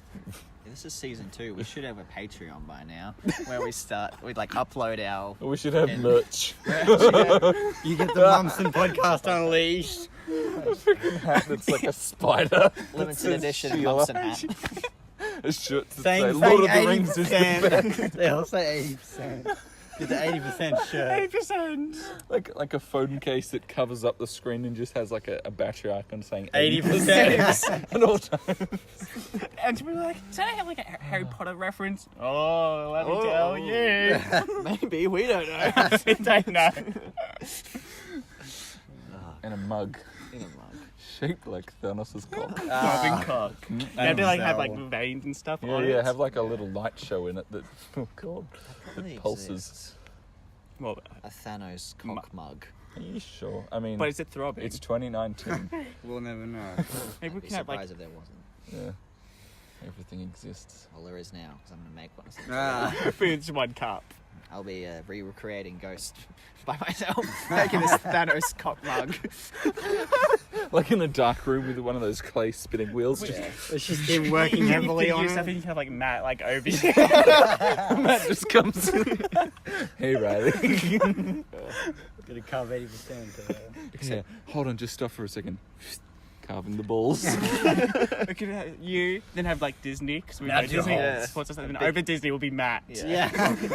This is season 2. We should have a Patreon by now where we like upload our. We should have And- merch. You get the Mumson Podcast Unleashed. A freaking hat that's like a spider. Limited edition Sheila. Mumson hat. A shirt that Saying say Lord of the Rings is the 80%. best. They all say 80%. Get the 80% shirt. 80%! Like a phone case that covers up the screen and just has like a battery icon saying 80%. at all times. And to be like, does that have like a Harry Potter reference? Oh, let me tell you. Maybe, we don't know. I don't know. And a mug In a mug. shaped like Thanos' cock. Bobbing cock. You have to like have like Cell. veins and stuff Yeah, on yeah, it. have like a little light show in it that, oh god, Probably that pulses. exists. Well, A Thanos cock mug. Are you sure? I mean, but is it throbbing? it's 2019. We'll never know. Maybe we I'd be can have like. surprised if there wasn't. Yeah. Everything exists. Well, there is now, because I'm going to make one. Ah. Food's one cup. I'll be recreating Ghost by myself, making this Thanos cock mug. Like in a dark room with one of those clay spinning wheels. Just, It's just him working heavily you on stuff, it. and you can have like Matt like over you. Matt just comes in. Hey, Reilly. Gonna carve 80%. Yeah. Hold on, just stop for a second. Carving the balls. We could have you, then have like Disney, because we know Nudge Disney holes. supports us, and then over Disney will be Matt. Yeah.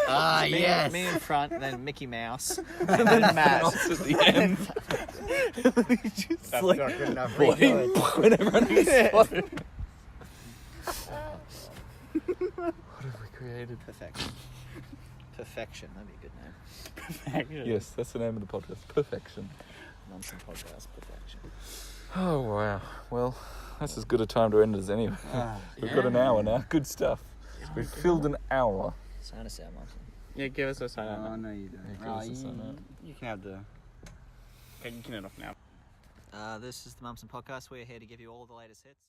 Ah, Me, yes. me in front, then Mickey Mouse, and then Matt. Thanos at the end. That's like, not good enough. boing, when everyone exploded. What have we created? Perfection. Perfection. That'd be a good name. Yes, that's the name of the podcast. Perfection. Mumson Podcast. Perfection. Oh, wow. Well, that's as good a time to end as any. We've got an hour now. Good stuff. We've filled an hour. Sign us out, Mumson. Yeah, give us a sign Oh, out. no, you don't. Yeah, give us a sign out. You can have the... Okay, you can end off now. This is the Mumson Podcast. We're here to give you all the latest hits.